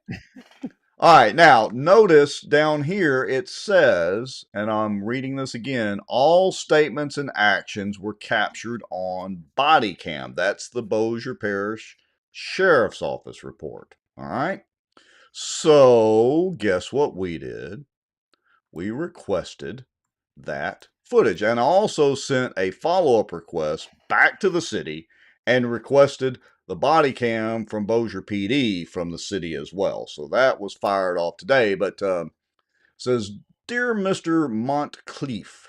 all right, now notice down here it says, and I'm reading this again, all statements and actions were captured on body cam. That's the Bossier Parish Sheriff's Office report. All right. So guess what we did? We requested that footage, and I also sent a follow-up request back to the city and requested the body cam from Bossier PD from the city as well. So that was fired off today, but says, Dear Mr. Montcleef,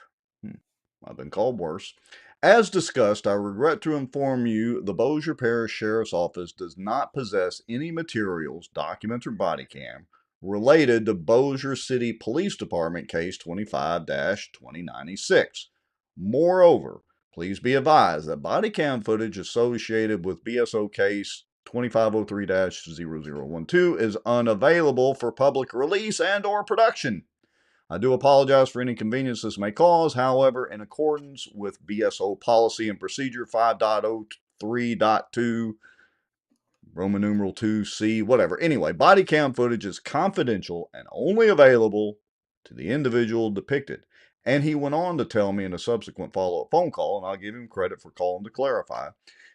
I've been called worse. As discussed, I regret to inform you the Bossier Parish Sheriff's Office does not possess any materials, documents, or body cam related to Bossier City Police Department Case 25-2096. Moreover, please be advised that body cam footage associated with BSO Case 2503-0012 is unavailable for public release and or production. I do apologize for any inconvenience this may cause. However, in accordance with BSO Policy and Procedure 5.03.2, Roman numeral 2C, whatever. Anyway, body cam footage is confidential and only available to the individual depicted. And he went on to tell me in a subsequent follow-up phone call, and I'll give him credit for calling to clarify.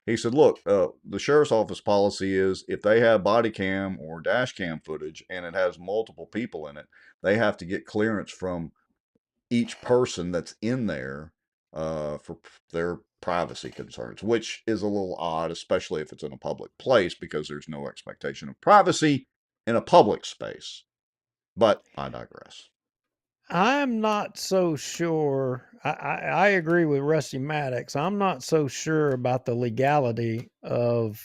He said, look, the sheriff's office policy is if they have body cam or dash cam footage and it has multiple people in it, they have to get clearance from each person that's in there for their privacy concerns, which is a little odd, especially if it's in a public place, because there's no expectation of privacy in a public space. But I digress. I'm not so sure. I agree with Rusty Maddox. I'm not so sure about the legality of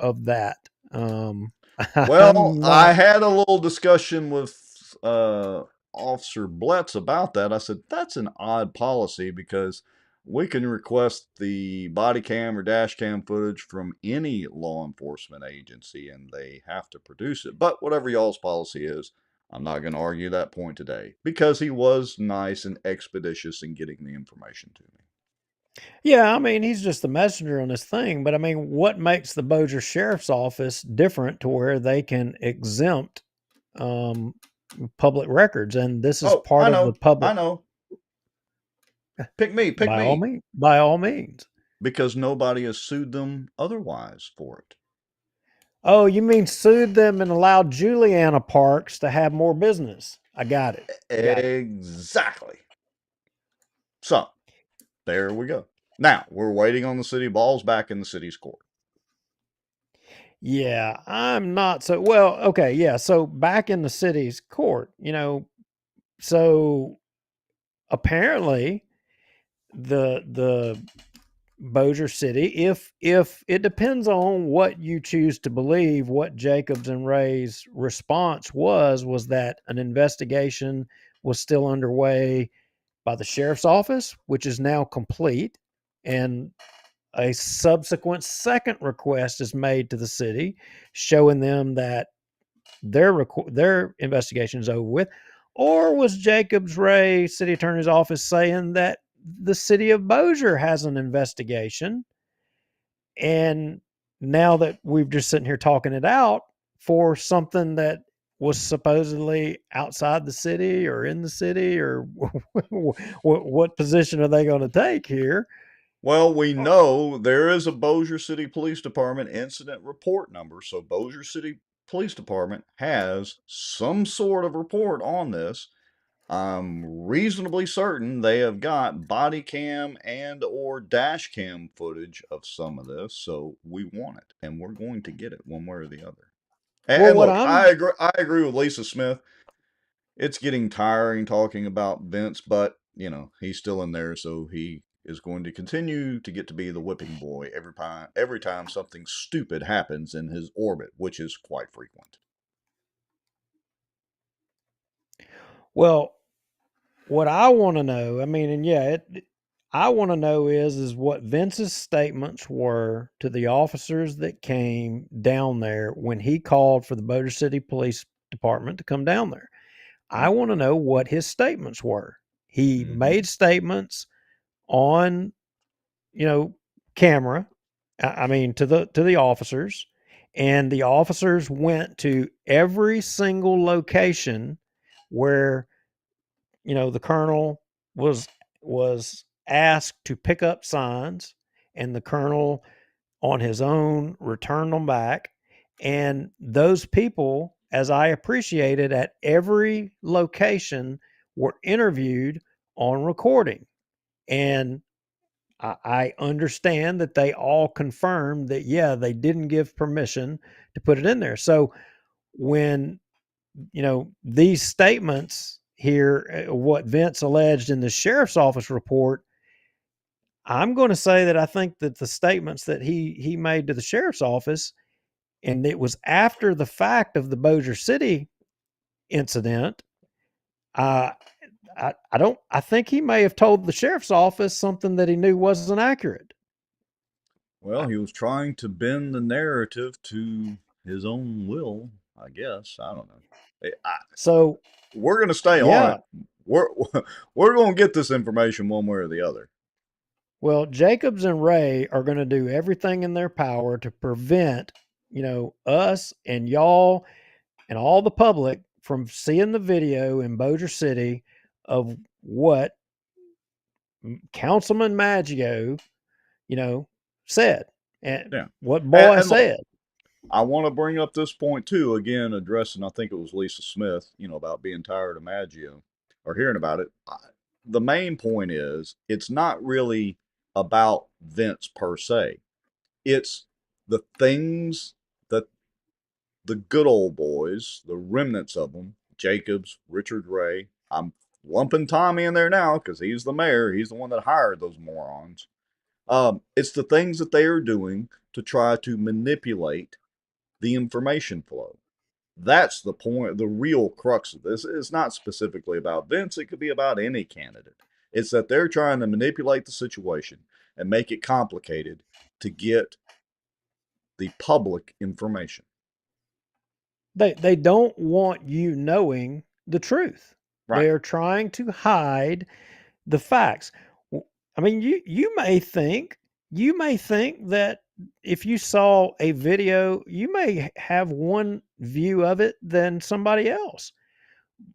that. Well, I had a little discussion with Officer Bletz about that. I said, that's an odd policy because we can request the body cam or dash cam footage from any law enforcement agency and they have to produce it. But whatever y'all's policy is, I'm not going to argue that point today because he was nice and expeditious in getting the information to me. Yeah, I mean, he's just the messenger on this thing. But I mean, what makes the Bossier Sheriff's Office different to where they can exempt public records? And this is part of the public. I know. Pick me, pick By all me. means. By all means. Because nobody has sued them otherwise for it. Oh, you mean sued them and allowed Juliana Parks to have more business? I got it. Exactly. So, there we go. Now, we're waiting on the city balls back in the city's court. Yeah, I'm not so well. Okay, yeah. So back in the city's court, so apparently the Bossier City, if it depends on what you choose to believe, what Jacobs and Ray's response was that an investigation was still underway by the sheriff's office, which is now complete, and a subsequent second request is made to the city showing them that their investigation is over with. Or was Jacobs Ray city attorney's office saying that the city of Bossier has an investigation, and now that we've just sitting here talking it out for something that was supposedly outside the city or in the city, or what position are they going to take here? Well, we know there is a Bossier City Police Department incident report number, so Bossier City Police Department has some sort of report on this. I'm reasonably certain they have got body cam and or dash cam footage of some of this, so we want it, and we're going to get it one way or the other. And What look, I'm I agree with Lisa Smith. It's getting tiring talking about Vince, but he's still in there, so he is going to continue to get to be the whipping boy every time something stupid happens in his orbit, which is quite frequent. Well, what I want to know, I mean, and yeah, I want to know is what Vince's statements were to the officers that came down there when he called for the Bossier City Police Department to come down there. I want to know what his statements were. He made statements on, camera. I mean, to the officers, and the officers went to every single location where the colonel was asked to pick up signs, and the colonel on his own returned them back. And those people, as I appreciated, at every location were interviewed on recording. And I understand that they all confirmed that, yeah, they didn't give permission to put it in there. So when these statements here, what Vince alleged in the sheriff's office report, I'm going to say that I think that the statements that he made to the sheriff's office, and it was after the fact of the Bossier City incident, I think he may have told the sheriff's office something that he knew wasn't accurate. Well, he was trying to bend the narrative to his own will, I guess. I don't know. So we're going to stay on it. We're going to get this information one way or the other. Well, Jacobs and Ray are going to do everything in their power to prevent, us and y'all and all the public from seeing the video in Bossier City of what Councilman Maggio, said, and what Boy said. Look, I want to bring up this point too, again, addressing, I think it was Lisa Smith, about being tired of Maggio or hearing about it. The main point is, it's not really about Vince per se. It's the things that the good old boys, the remnants of them, Jacobs, Richard Ray, I'm lumping Tommy in there now because he's the mayor. He's the one that hired those morons. It's the things that they are doing to try to manipulate the information flow. That's the point, the real crux of this. It's not specifically about Vince. It could be about any candidate. It's that they're trying to manipulate the situation and make it complicated to get the public information. They don't want you knowing the truth. Right. They're trying to hide the facts. I mean, you may think that if you saw a video, you may have one view of it than somebody else.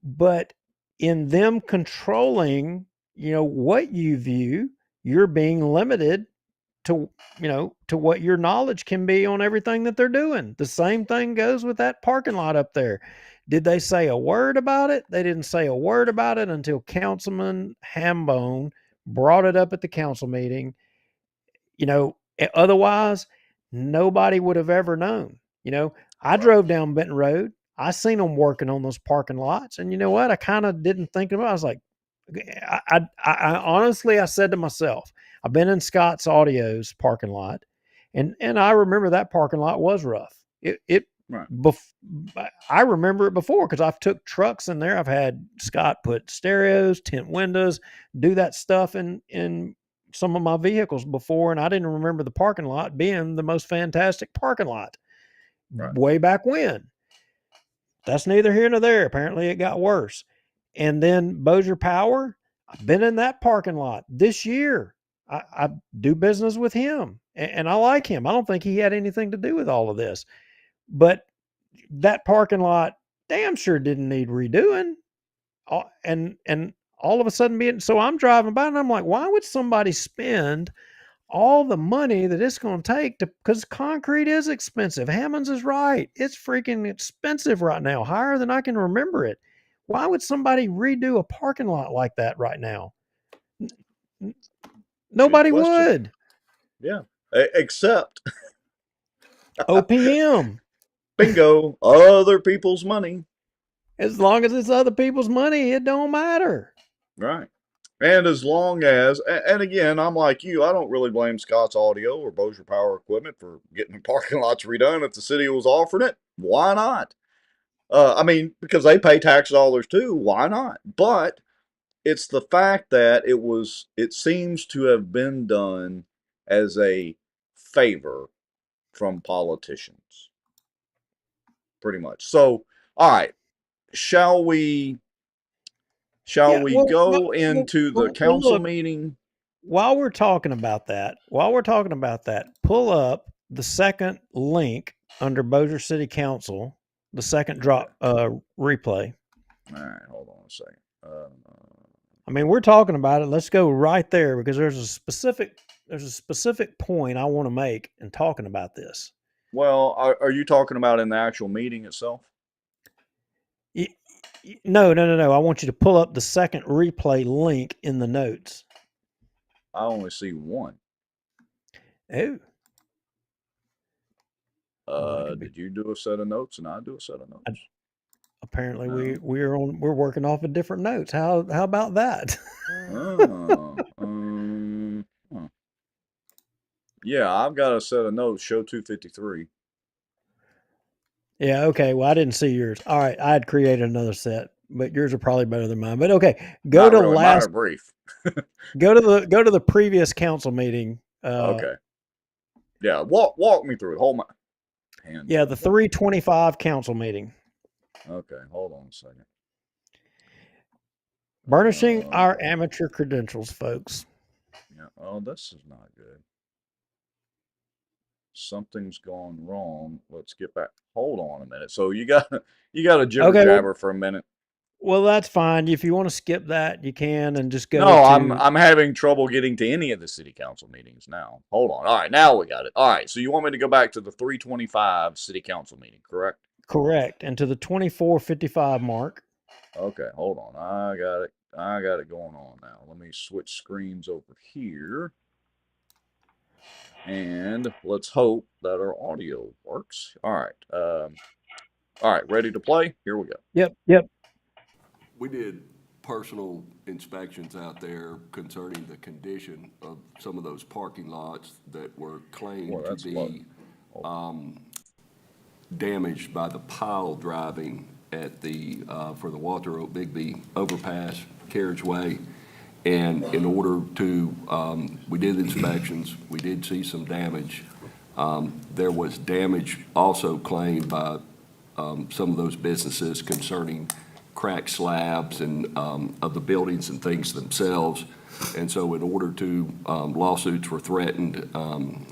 But in them controlling, what you view, you're being limited to, to what your knowledge can be on everything that they're doing. The same thing goes with that parking lot up there. Did they say a word about it? They didn't say a word about it until Councilman Hambone brought it up at the council meeting. Otherwise, nobody would have ever known. I drove down Benton Road. I seen them working on those parking lots. And you know what? I kind of didn't think about it. I was like, I honestly, I said to myself, I've been in Scott's Audio's parking lot, and I remember that parking lot was rough. I remember it before because I've took trucks in there. I've had Scott put stereos, tint windows, do that stuff in some of my vehicles before, and I didn't remember the parking lot being the most fantastic parking lot way back when. That's neither here nor there. Apparently it got worse. And then Bossier Power, I've been in that parking lot this year. I do business with him, and I like him. I don't think he had anything to do with all of this. But that parking lot damn sure didn't need redoing. And all of a sudden so I'm driving by and I'm like, why would somebody spend all the money that it's going to take because concrete is expensive. Hammonds is right. It's freaking expensive right now, higher than I can remember it. Why would somebody redo a parking lot like that right now? Nobody would. Yeah. Except OPM. Bingo. Other people's money. As long as it's other people's money, it don't matter. Right. And as long as, and again, I'm like you, I don't really blame Scott's Audio or Bossier Power Equipment for getting the parking lots redone. If the city was offering it, why not? Because they pay tax dollars too, why not? But it's the fact that it seems to have been done as a favor from politicians. Pretty much. So, all right, shall we go into the council meeting? While we're talking about that, pull up the second link under Bossier City Council, the second drop replay. All right, hold on a second. We're talking about it. Let's go right there because there's a specific point I want to make in talking about this. Well, are you talking about in the actual meeting itself? No. I want you to pull up the second replay link in the notes. I only see one. Oh. Did you do a set of notes and I do a set of notes? Apparently we're working off of different notes. How about that? Yeah, I've got a set of notes, show 253. Yeah, okay. Well, I didn't see yours. All right, I had created another set, but yours are probably better than mine. But okay, go to last brief. go to the previous council meeting. Okay. Yeah, walk me through it. Hold my hand. Yeah, the 325 council meeting. Okay, hold on a second. Burnishing our amateur credentials, folks. Yeah. Oh, this is not good. Something's gone wrong. Let's get back. Hold on a minute. So you got a jibber jabber for a minute. Well, that's fine. If you want to skip that, you can and just go. No, I'm having trouble getting to any of the city council meetings now. Hold on. All right, now we got it. All right, so you want me to go back to the 325 city council meeting, correct? Correct, and to the 2455 mark. Okay, hold on. I got it going on now. Let me switch screens over here. And let's hope that our audio works. All right, ready to play? Here we go. Yep. We did personal inspections out there concerning the condition of some of those parking lots that were claimed to be damaged by the pile driving at for the Walter O. Bigby overpass carriageway. And in order to, we did inspections, we did see some damage. There was damage also claimed by some of those businesses concerning cracked slabs and of the buildings and things themselves. And so in order to, lawsuits were threatened.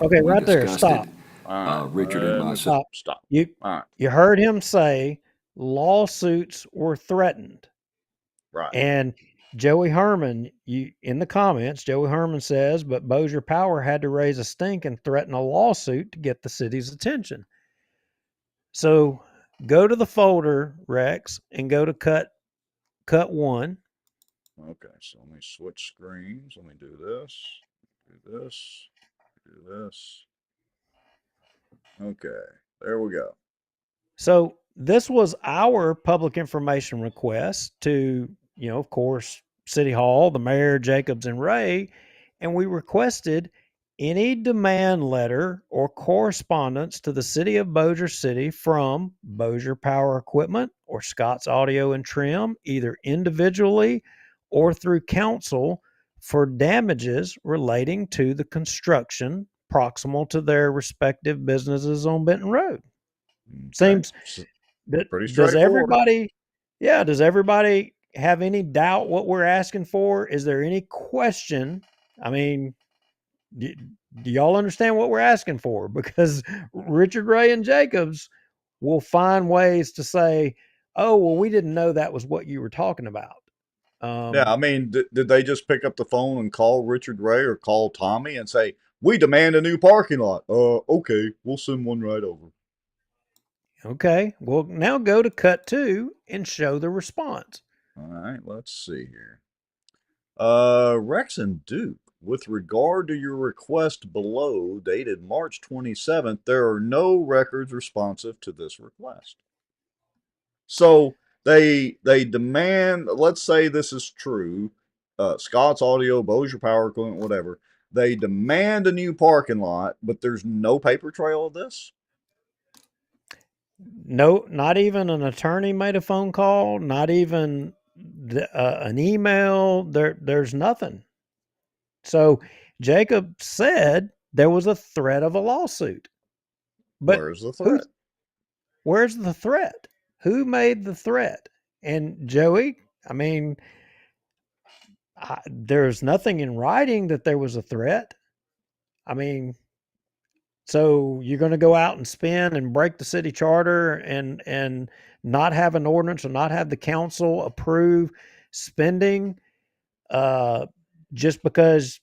Okay, right there, stop. Richard and myself. Stop. You heard him say lawsuits were threatened. Right. And Joey Herman, in the comments, Joey Herman says, but Bossier Power had to raise a stink and threaten a lawsuit to get the city's attention. So go to the folder, Rex, and go to cut 1. Okay, so let me switch screens. Let me do this, do this, do this. Okay, there we go. So this was our public information request to, of course, City Hall, the mayor, Jacobs, and Ray, and we requested any demand letter or correspondence to the city of Bossier City from Bossier Power Equipment or Scott's Audio and Trim, either individually or through council, for damages relating to the construction proximal to their respective businesses on Benton Road. Okay. Seems pretty does straightforward. does everybody have any doubt what we're asking for? Is there any question? I mean, do y'all understand what we're asking for? Because Richard, Ray, and Jacobs will find ways to say, oh, well, we didn't know that was what you were talking about. Yeah, I mean, did they just pick up the phone and call Richard Ray or call Tommy and say, we demand a new parking lot? Okay, we'll send one right over. Okay, well, now go to cut 2 and show the response. All right, let's see here. Rex and Duke, with regard to your request below, dated March 27th, there are no records responsive to this request. So they demand, let's say this is true, Scott's Audio, Bossier Power Equipment, whatever. They demand a new parking lot, but there's no paper trail of this? No, not even an attorney made a phone call, not even an email. There's nothing. So Jacob said there was a threat of a lawsuit. But where's the threat? Where's the threat? Who made the threat? And Joey, I mean, there's nothing in writing that there was a threat. I mean, so you're going to go out and spin and break the city charter and not have an ordinance or not have the council approve spending just because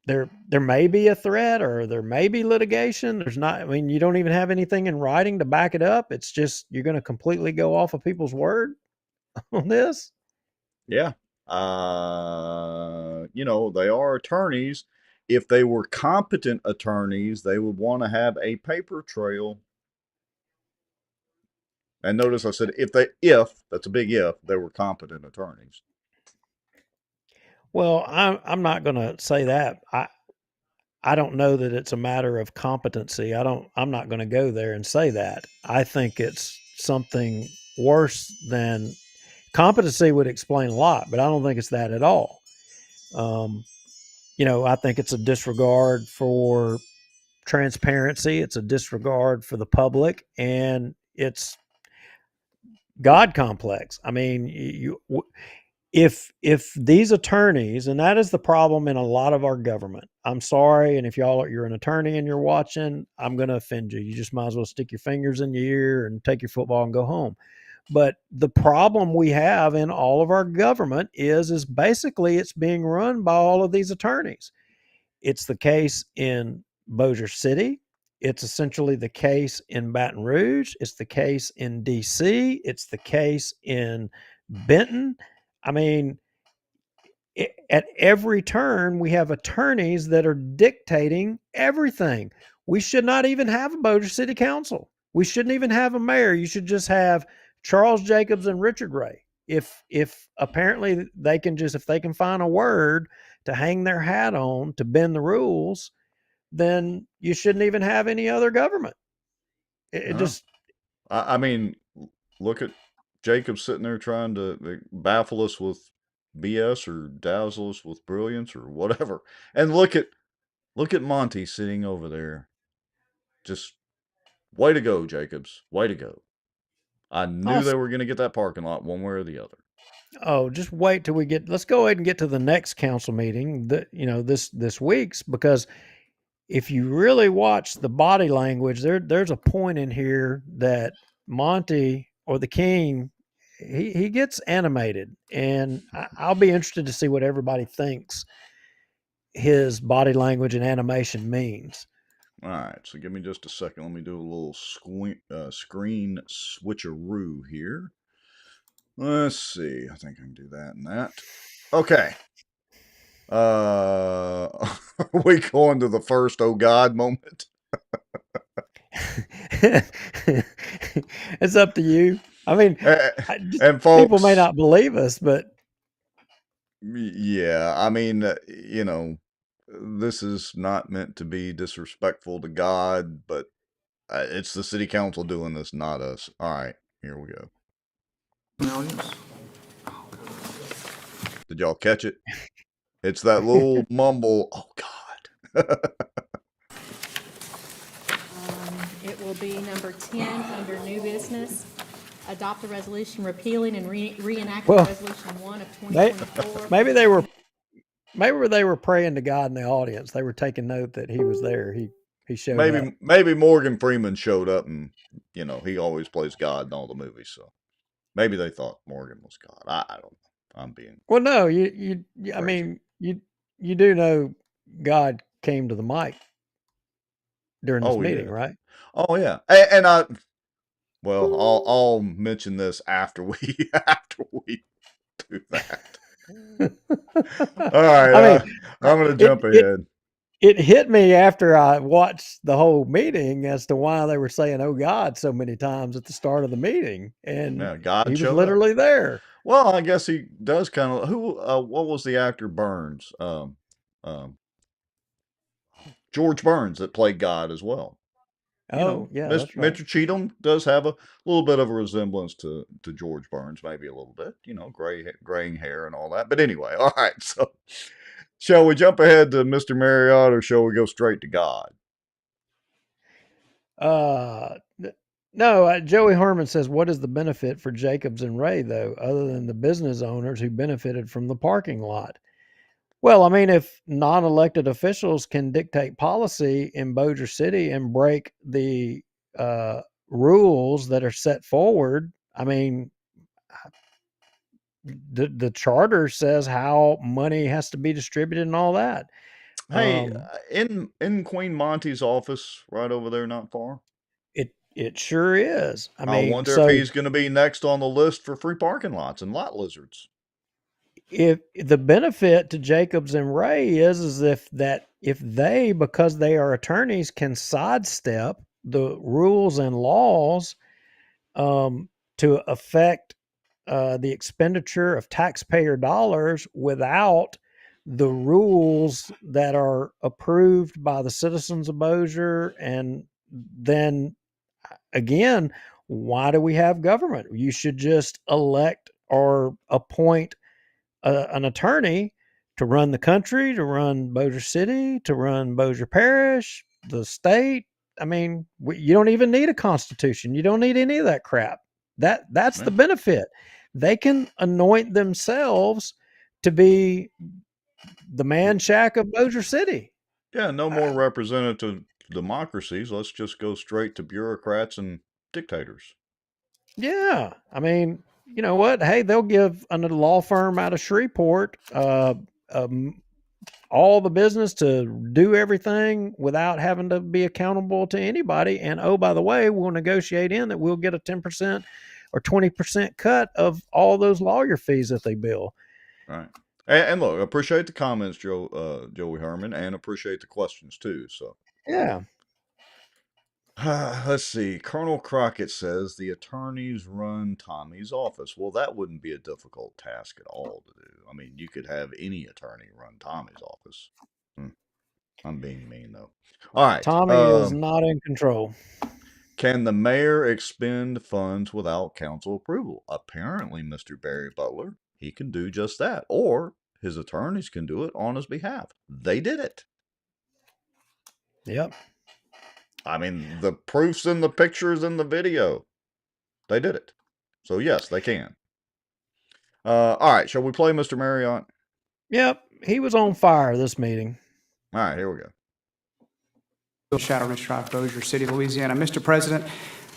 there may be a threat or there may be litigation. There's not, I mean, you don't even have anything in writing to back it up. It's just you're going to completely go off of people's word on this. Yeah. They are attorneys. If they were competent attorneys, they would want to have a paper trail. And notice I said if that's a big if, they were competent attorneys. Well, I'm not going to say that. I don't know that it's a matter of competency. I'm not going to go there and say that. I think it's something worse than competency would explain a lot, but I don't think it's that at all. I think it's a disregard for transparency. It's a disregard for the public, and it's God complex. I mean, if these attorneys, and that is the problem in a lot of our government. I'm sorry, and if you're an attorney and you're watching, I'm going to offend you. You just might as well stick your fingers in your ear and take your football and go home. But the problem we have in all of our government is basically it's being run by all of these attorneys. It's the case in Bossier City. It's essentially the case in Baton Rouge. It's the case in DC. It's the case in Benton. I mean, at every turn, we have attorneys that are dictating everything. We should not even have a Bossier City Council. We shouldn't even have a mayor. You should just have Charles Jacobs and Richard Ray. If apparently they can if they can find a word to hang their hat on to bend the rules, then you shouldn't even have any other government. I mean, look at Jacob sitting there trying to baffle us with BS or dazzle us with brilliance or whatever. And look at Monty sitting over there. Just way to go, Jacobs. Way to go. I knew they were going to get that parking lot one way or the other. Oh, just wait till let's go ahead and get to the next council meeting this week's, because if you really watch the body language, there's a point in here that Monty or the King he gets animated, and I'll be interested to see what everybody thinks his body language and animation means. All right, so give me just a second. Let me do a little screen switcheroo here. Let's see. I think I can do that and that. Okay. Are we going to the first "Oh God" moment? It's up to you. I mean, and folks, people may not believe us, but yeah, I mean, this is not meant to be disrespectful to God, but it's the city council doing this, not us. All right, here we go. Did y'all catch it? It's that little mumble. Oh God. It will be number 10 under new business. Adopt a resolution repealing and reenacting Resolution 1 of 2024. Maybe they were praying to God in the audience. They were taking note that he was there. He showed up. Maybe Morgan Freeman showed up, and he always plays God in all the movies, so maybe they thought Morgan was God. I don't know. I'm being no. I mean, you do know God came to the mic during this meeting, right? Oh yeah, and I'll mention this after we do that. All right, I'm going to jump ahead. It hit me after I watched the whole meeting as to why they were saying "Oh God" so many times at the start of the meeting, and God he was literally there. Well, I guess he does kind of. What was the actor Burns? George Burns that played God as well. Yeah, that's right. Mr. Cheatham does have a little bit of a resemblance to George Burns, maybe a little bit, graying hair and all that. But anyway, all right. So, shall we jump ahead to Mr. Marriott, or shall we go straight to God? No. Joey Harmon says, "What is the benefit for Jacobs and Ray, though, other than the business owners who benefited from the parking lot?" Well, I mean, if non-elected officials can dictate policy in Bossier City and break the rules that are set forward, I mean, the charter says how money has to be distributed and all that. Hey, in Queen Monty's office, right over there, not far. It sure is. I wonder if he's going to be next on the list for free parking lots and lot lizards. If the benefit to Jacobs and Ray is if they, because they are attorneys, can sidestep the rules and laws to affect the expenditure of taxpayer dollars without the rules that are approved by the citizens of Bossier, and then again, why do we have government? You should just elect or appoint an attorney to run the country, to run Bossier City, to run Bossier Parish, the state. I mean, you don't even need a constitution. You don't need any of that crap. That's the benefit. They can anoint themselves to be the man shack of Bossier City. Yeah, no more representative democracies. Let's just go straight to bureaucrats and dictators. Yeah, I mean, you know what? Hey, they'll give a law firm out of Shreveport all the business to do everything without having to be accountable to anybody. And oh, by the way, we'll negotiate in that we'll get a 10% or 20% cut of all those lawyer fees that they bill. Right. And look, appreciate the comments, Joey Herman, and appreciate the questions too. So yeah. Let's see. Colonel Crockett says the attorneys run Tommy's office. Well, that wouldn't be a difficult task at all to do. I mean, you could have any attorney run Tommy's office. I'm being mean, though. All right. Tommy is not in control. Can the mayor expend funds without council approval? Apparently, Mr. Barry Butler, he can do just that. Or his attorneys can do it on his behalf. They did it. Yep. I mean, the proof's in the pictures in the video. They did it. So, yes, they can. All right. Shall we play Mr. Marriott? Yep. He was on fire this meeting. All right. Here we go. Shadow Ranch Drive, Bossier City, Louisiana. Mr. President,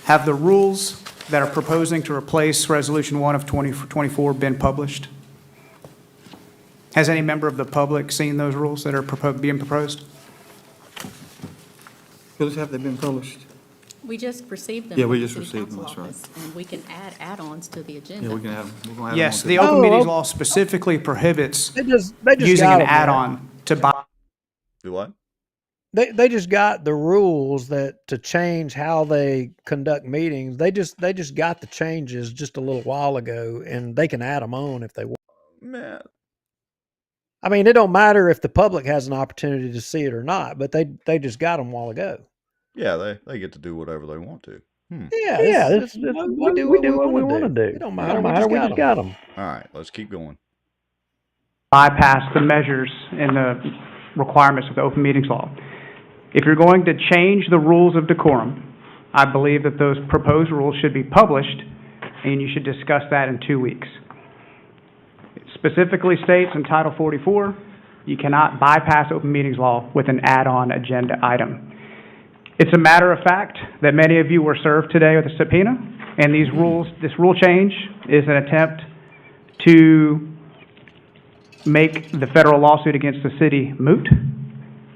have the rules that are proposing to replace Resolution 1 of 2024 been published? Has any member of the public seen those rules that are being proposed? Phyllis, have they been published? We just received them. Yeah, we from the just City received them, Council that's right. office, and we can add add-ons to the agenda. Yeah, we're gonna have Yes, them the on open Oh, meetings okay. law specifically prohibits They just using got an 'em there. add-on to buy. Do what? They just got the rules that to change how they conduct meetings. They just got the changes just a little while ago, and they can add them on if they want. Man, I mean, it don't matter if the public has an opportunity to see it or not, but they just got them a while ago. yeah, they get to do whatever they want to. Yeah, we do what we want to do. It don't matter. We just got them. All right, let's keep going. Bypass the measures and the requirements of the open meetings law. If you're going to change the rules of decorum, I believe that those proposed rules should be published, and you should discuss that in 2 weeks. It specifically states in Title 44, you cannot bypass open meetings law with an add-on agenda item. It's a matter of fact that many of you were served today with a subpoena, and this rule change is an attempt to make the federal lawsuit against the city moot,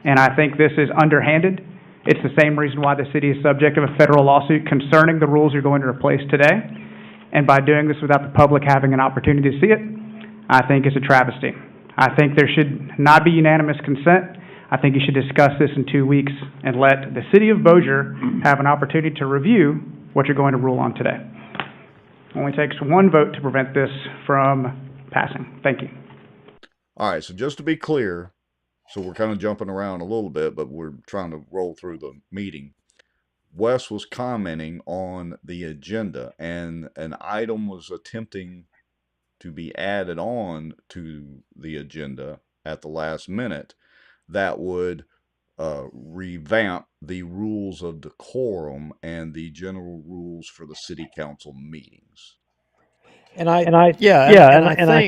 and I think this is underhanded. It's the same reason why the city is subject of a federal lawsuit concerning the rules you're going to replace today, and by doing this without the public having an opportunity to see it, I think is a travesty. I think there should not be unanimous consent. I think you should discuss this in 2 weeks and let the city of Bossier have an opportunity to review what you're going to rule on today. It only takes one vote to prevent this from passing. Thank you. All right, so just to be clear, so we're kind of jumping around a little bit, but we're trying to roll through the meeting. Wes was commenting on the agenda, and an item was attempting to be added on to the agenda at the last minute that would revamp the rules of decorum and the general rules for the city council meetings. And I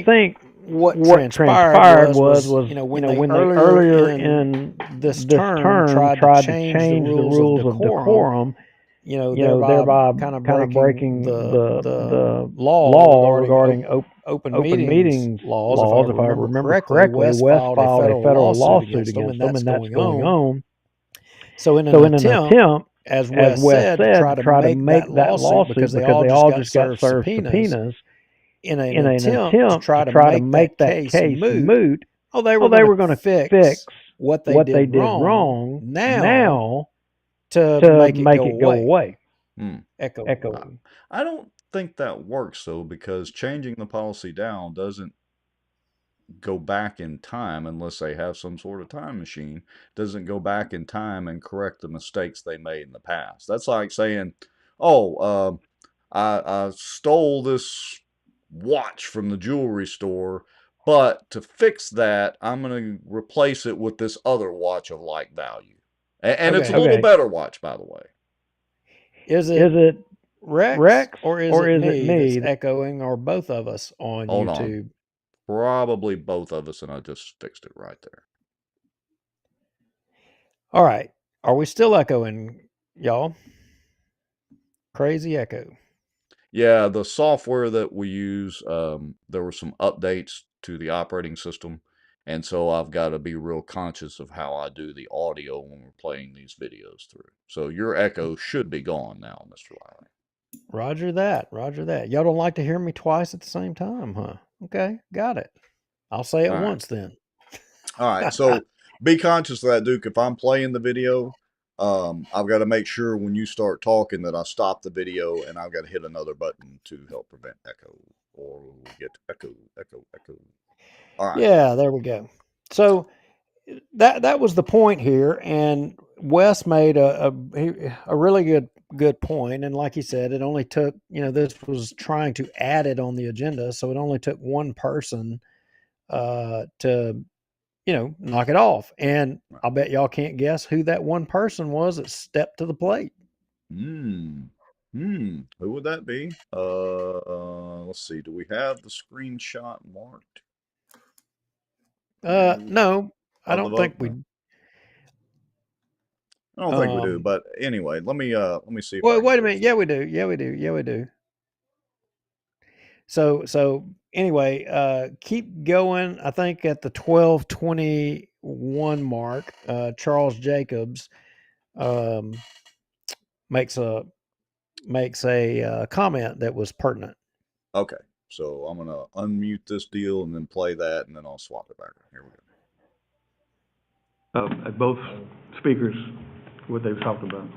think what transpired was when they earlier in this term tried to change the rules of decorum, thereby kind of breaking the law regarding open meetings laws. If I remember correctly, West filed a federal lawsuit against them, and that's going on. So in an attempt, as Wes said, to try to make that lawsuit because they all just got served subpoenas, in an attempt to try to make that case moot, they were going to fix what they did wrong now to make it go away. Echo. I don't think that works, though, because changing the policy down doesn't go back in time unless they have some sort of time machine. Doesn't go back in time and correct the mistakes they made in the past. That's like saying, I stole this watch from the jewelry store, but to fix that, I'm going to replace it with this other watch of like value. And it's a little better watch, by the way. Is it Rex or is it me that's echoing, or both of us on YouTube? Probably both of us, and I just fixed it right there. All right. Are we still echoing, y'all? Crazy echo. Yeah, the software that we use, there were some updates to the operating system, and so I've got to be real conscious of how I do the audio when we're playing these videos through. So your echo should be gone now, Mr. Lowry. Roger that. Y'all don't like to hear me twice at the same time, huh? Okay, got it. I'll say it once then. All right, so be conscious of that, Duke. If I'm playing the video, I've got to make sure when you start talking that I stop the video, and I've got to hit another button to help prevent echo, or we'll get echo. All right. Yeah, there we go. So that was the point here, and Wes made a really good point. And like he said, it only took, this was trying to add it on the agenda, so it only took one person to knock it off. And I'll bet y'all can't guess who that one person was that stepped to the plate. Who would that be? Let's see. Do we have the screenshot marked? No, I don't think we. I don't think we do. But anyway, let me see. Wait a minute. Yeah, we do. So anyway, keep going. I think at the 12:21 mark, Charles Jacobs makes a comment that was pertinent. Okay, so I'm gonna unmute this deal and then play that, and then I'll swap it back. Here we go. Both speakers, what they've talked about.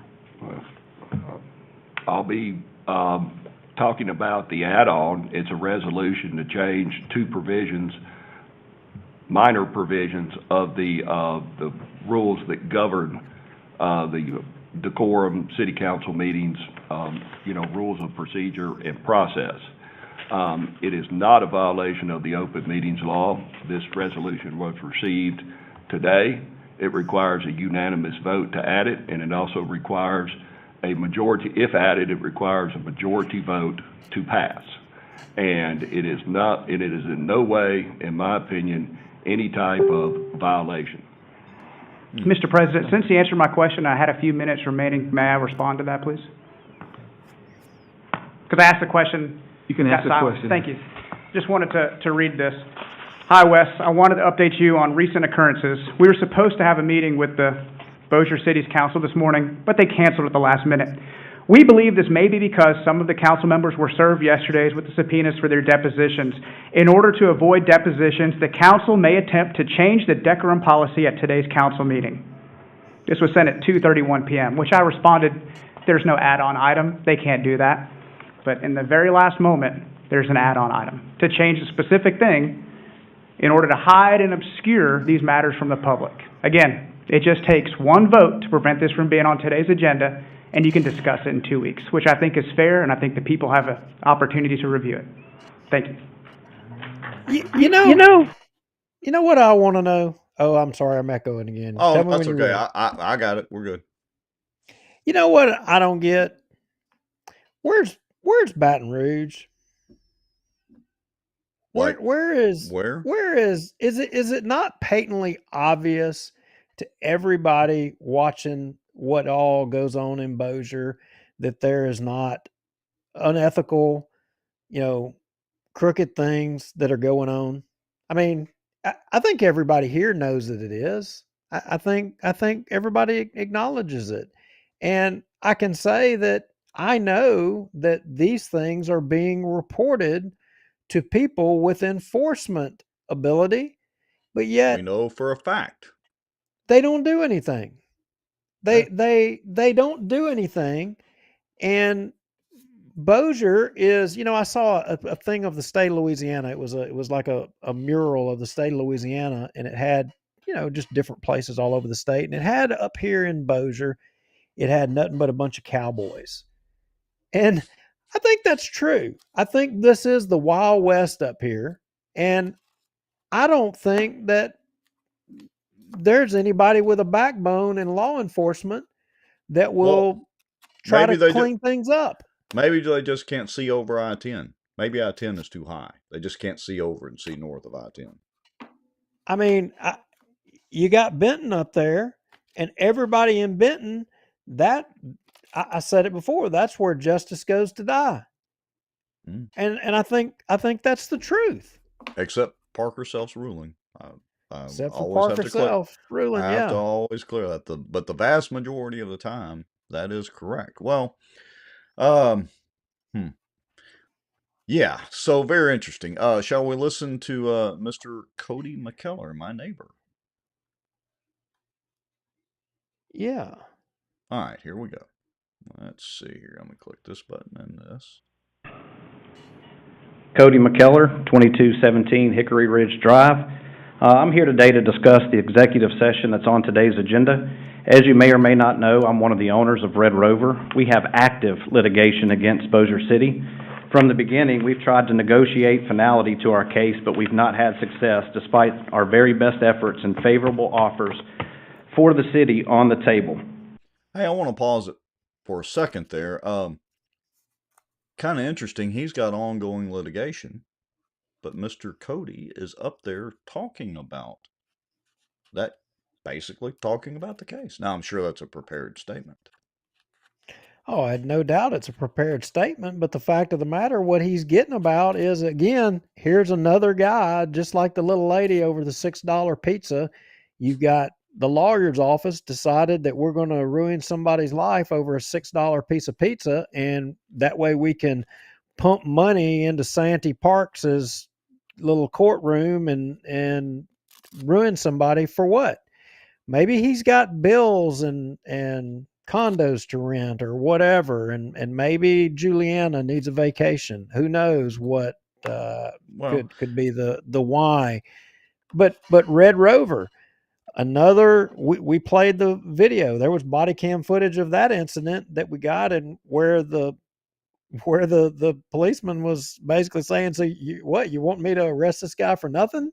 I'll be talking about the add-on. It's a resolution to change two provisions, minor provisions of the rules that govern the decorum, city council meetings, rules of procedure and process. It is not a violation of the open meetings law. This resolution was received today. It requires a unanimous vote to add it, and it also requires a majority. If added, it requires a majority vote to pass. And it is in no way, in my opinion, any type of violation. Mr. President, since you answered my question, I had a few minutes remaining. May I respond to that, please? Because I asked the question. You can ask the question. Thank you. Just wanted to read this. Hi, Wes. I wanted to update you on recent occurrences. We were supposed to have a meeting with the Bossier City's council this morning, but they canceled at the last minute. We believe this may be because some of the council members were served yesterday with the subpoenas for their depositions. In order to avoid depositions, the council may attempt to change the decorum policy at today's council meeting. This was sent at 2:31 p.m., which I responded, there's no add-on item. They can't do that. But in the very last moment, there's an add-on item to change a specific thing in order to hide and obscure these matters from the public. Again, it just takes one vote to prevent this from being on today's agenda, and you can discuss it in 2 weeks, which I think is fair, and I think the people have an opportunity to review it. Thank you. You know what I want to know? Oh, I'm sorry, I'm echoing again. Oh, that's okay. I got it. We're good. You know what I don't get? Where's Baton Rouge? Where is it not patently obvious to everybody watching what all goes on in Bossier that there is not unethical, crooked things that are going on? I mean, I think everybody here knows that it is. I think everybody acknowledges it. And I can say that I know that these things are being reported to people with enforcement ability, but yet we know for a fact they don't do anything. They don't do anything. And Bossier is, I saw a thing of the state of Louisiana. It was like a mural of the state of Louisiana, and it had, just different places all over the state. And it had up here in Bossier, it had nothing but a bunch of cowboys. And I think that's true. I think this is the Wild West up here. And I don't think that there's anybody with a backbone in law enforcement that will try to clean things up. Maybe they just can't see over I-10. Maybe I-10 is too high. They just can't see over and see north of I-10. I mean, you got Benton up there, and everybody in Benton, I said it before, that's where justice goes to die. And I think that's the truth. Except Parker Self's ruling. Except for Parker Self ruling, I have to always clear that. But the vast majority of the time, that is correct. Well, yeah, so very interesting. Shall we listen to Mr. Cody McKellar, my neighbor? Yeah. All right, here we go. Let's see here. I'm going to click this button and this. Cody McKellar, 2217 Hickory Ridge Drive. I'm here today to discuss the executive session that's on today's agenda. As you may or may not know, I'm one of the owners of Red Rover. We have active litigation against Bossier City. From the beginning, we've tried to negotiate finality to our case, but we've not had success despite our very best efforts and favorable offers for the city on the table. Hey, I want to pause it for a second there. Kind of interesting. He's got ongoing litigation, but Mr. Cody is up there talking about that, basically talking about the case. Now, I'm sure that's a prepared statement. Oh, I had no doubt it's a prepared statement, but the fact of the matter, what he's getting about is, again, here's another guy, just like the little lady over the $6 pizza. You've got the lawyer's office decided that we're going to ruin somebody's life over a $6 piece of pizza, and that way we can pump money into Santee Parks's little courtroom and ruin somebody for what? Maybe he's got bills and condos to rent or whatever, and maybe Juliana needs a vacation. Who knows what could be the why. But Red Rover, we played the video. There was body cam footage of that incident that we got, and where the policeman was basically saying, so you want me to arrest this guy for nothing?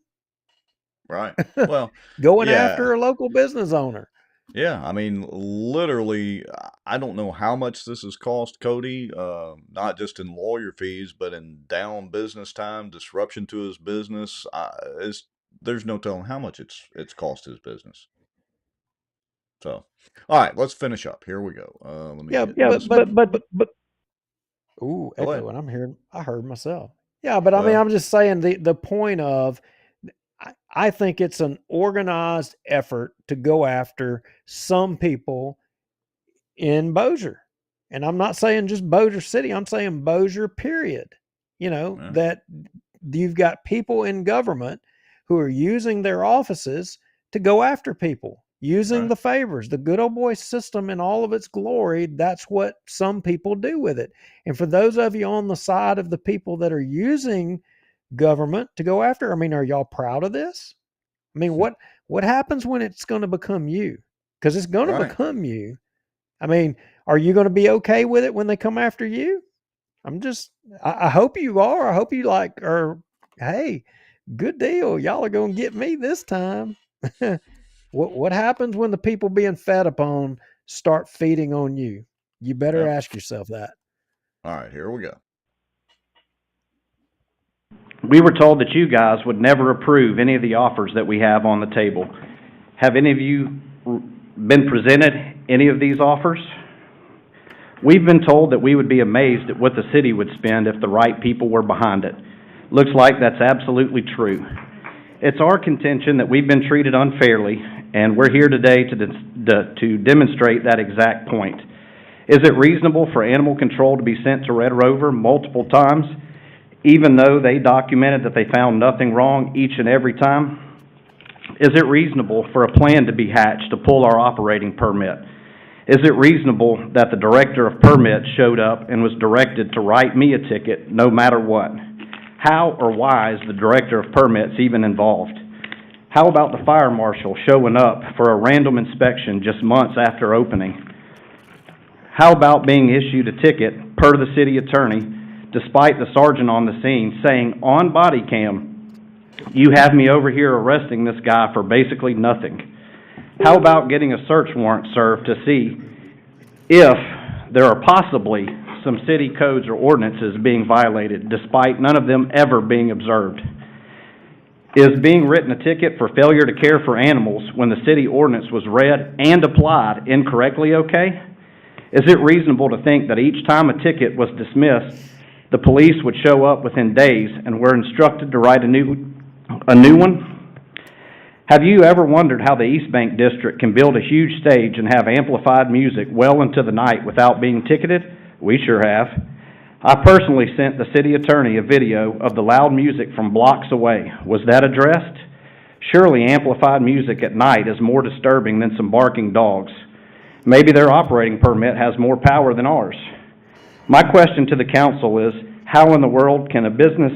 Right. Well, going yeah. after a local business owner. Yeah, I mean, literally, I don't know how much this has cost Cody, not just in lawyer fees, but in down business time, disruption to his business. There's no telling how much it's cost his business. So, all right, let's finish up. Here we go. Let me but ooh, echo, and I heard myself. Yeah, but Well- I mean, I'm just saying the point of, I think it's an organized effort to go after some people in Bossier. And I'm not saying just Bossier City, I'm saying Bossier, period. That you've got people in government who are using their offices to go after people, using the favors, the good old boy system in all of its glory. That's what some people do with it. And for those of you on the side of the people that are using government to go after, I mean, are y'all proud of this? I mean, what happens when it's going to become you? Because it's going to become you. I mean, are you going to be okay with it when they come after you? I hope you are. I hope you hey, good deal. Y'all are going to get me this time. What happens when the people being fed upon start feeding on you? You better ask yourself that. All right, here we go. We were told that you guys would never approve any of the offers that we have on the table. Have any of you been presented any of these offers? We've been told that we would be amazed at what the city would spend if the right people were behind it. Looks like that's absolutely true. It's our contention that we've been treated unfairly, and we're here today to demonstrate that exact point. Is it reasonable for animal control to be sent to Red Rover multiple times, even though they documented that they found nothing wrong each and every time? Is it reasonable for a plan to be hatched to pull our operating permit? Is it reasonable that the director of permits showed up and was directed to write me a ticket no matter what? How or why is the director of permits even involved? How about the fire marshal showing up for a random inspection just months after opening? How about being issued a ticket per the city attorney, despite the sergeant on the scene saying on body cam, you have me over here arresting this guy for basically nothing? How about getting a search warrant served to see if there are possibly some city codes or ordinances being violated, despite none of them ever being observed? Is being written a ticket for failure to care for animals when the city ordinance was read and applied incorrectly okay? Is it reasonable to think that each time a ticket was dismissed, the police would show up within days and were instructed to write a new one? Have you ever wondered how the East Bank District can build a huge stage and have amplified music well into the night without being ticketed? We sure have. I personally sent the city attorney a video of the loud music from blocks away. Was that addressed? Surely amplified music at night is more disturbing than some barking dogs. Maybe their operating permit has more power than ours. My question to the council is, how in the world can a business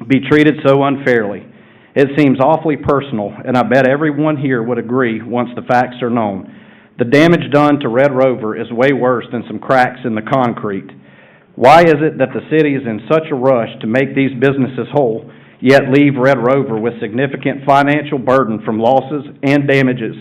be treated so unfairly? It seems awfully personal, and I bet everyone here would agree once the facts are known. The damage done to Red Rover is way worse than some cracks in the concrete. Why is it that the city is in such a rush to make these businesses whole, yet leave Red Rover with significant financial burden from losses and damages?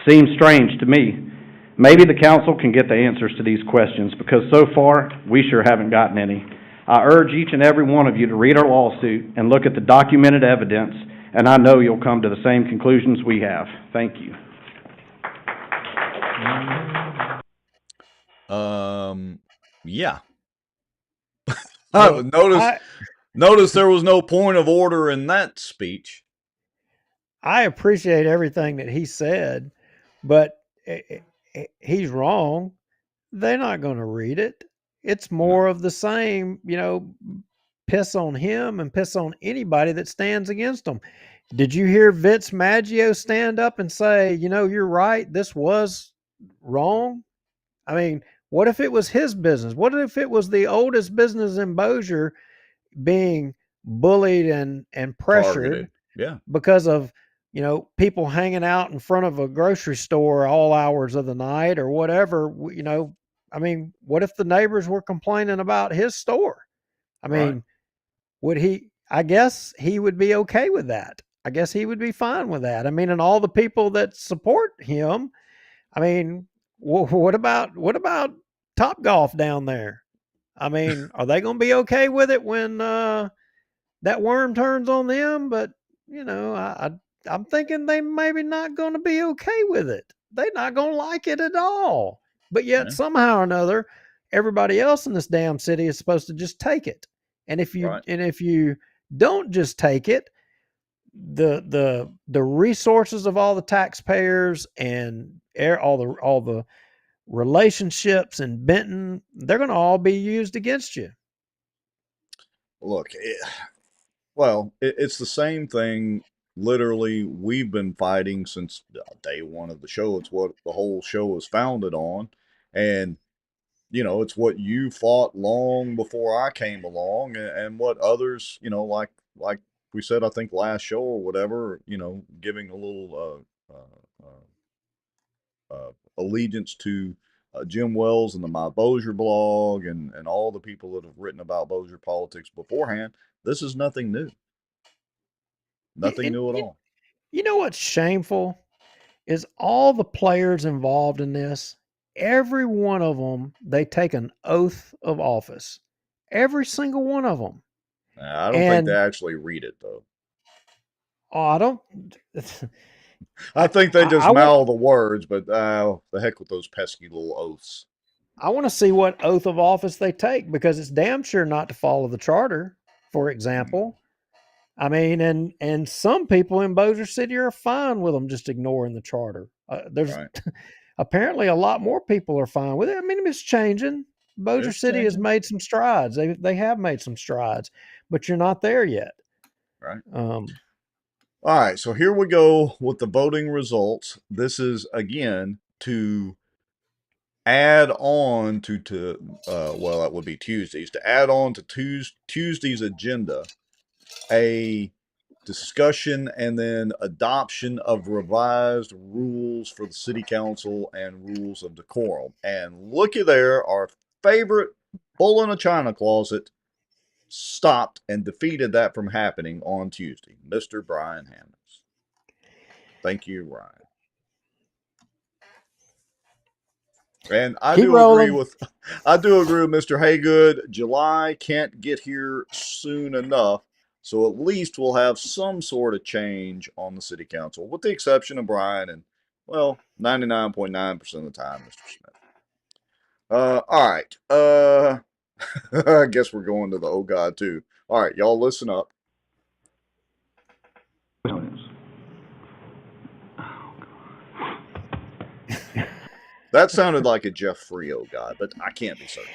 Seems strange to me. Maybe the council can get the answers to these questions, because so far, we sure haven't gotten any. I urge each and every one of you to read our lawsuit and look at the documented evidence, and I know you'll come to the same conclusions we have. Thank you. Yeah. Well, Notice there was no point of order in that speech. I appreciate everything that he said, but he's wrong. They're not going to read it. It's more of the same, piss on him and piss on anybody that stands against him. Did you hear Vince Maggio stand up and say, you're right, this was wrong? I mean, what if it was his business? What if it was the oldest business in Bossier being bullied and pressured Targeted. Yeah. because of, people hanging out in front of a grocery store all hours of the night or whatever, I mean, what if the neighbors were complaining about his store? I mean, I guess he would be okay with that. I guess he would be fine with that. I mean, and all the people that support him, I mean, what about Topgolf down there? I mean, are they going to be okay with it when that worm turns on them? But, I'm thinking they maybe not going to be okay with it. They're not going to like it at all. But yet somehow or another, everybody else in this damn city is supposed to just take it. And if you don't just take it, the resources of all the taxpayers and all the relationships in Benton, they're going to all be used against you. Look, it's the same thing. Literally, we've been fighting since day one of the show. It's what the whole show is founded on. And, it's what you fought long before I came along and what others, like we said, I think last show or whatever, giving a little allegiance to Jim Wells and the My Bossier blog and all the people that have written about Bossier politics beforehand. This is nothing new. Nothing new at all. You know what's shameful is all the players involved in this, every one of them, they take an oath of office. Every single one of them. I don't think they actually read it, though. Oh, I don't. I think they just mouth the words, but the heck with those pesky little oaths. I want to see what oath of office they take, because it's damn sure not to follow the charter, for example. I mean, and some people in Bossier City are fine with them just ignoring the charter. There's apparently a lot more people are fine with it. I mean, it's changing. Bossier City has made some strides. They have made some strides, but you're not there yet. Right. All right. So here we go with the voting results. This is again to add on to that would be Tuesdays, to add on to Tuesday's agenda a discussion and then adoption of revised rules for the city council and rules of decorum. And looky there, our favorite bull in a china closet stopped and defeated that from happening on Tuesday, Mr. Brian Hammonds. Thank you, Ryan. And I do agree with Mr. Haygood. July can't get here soon enough, so at least we'll have some sort of change on the city council, with the exception of Brian and, 99.9% of the time, Mr. Smith. All right. I guess we're going to the oh God too. All right, y'all listen up. That sounded like a Jeff Frio guy, but I can't be certain.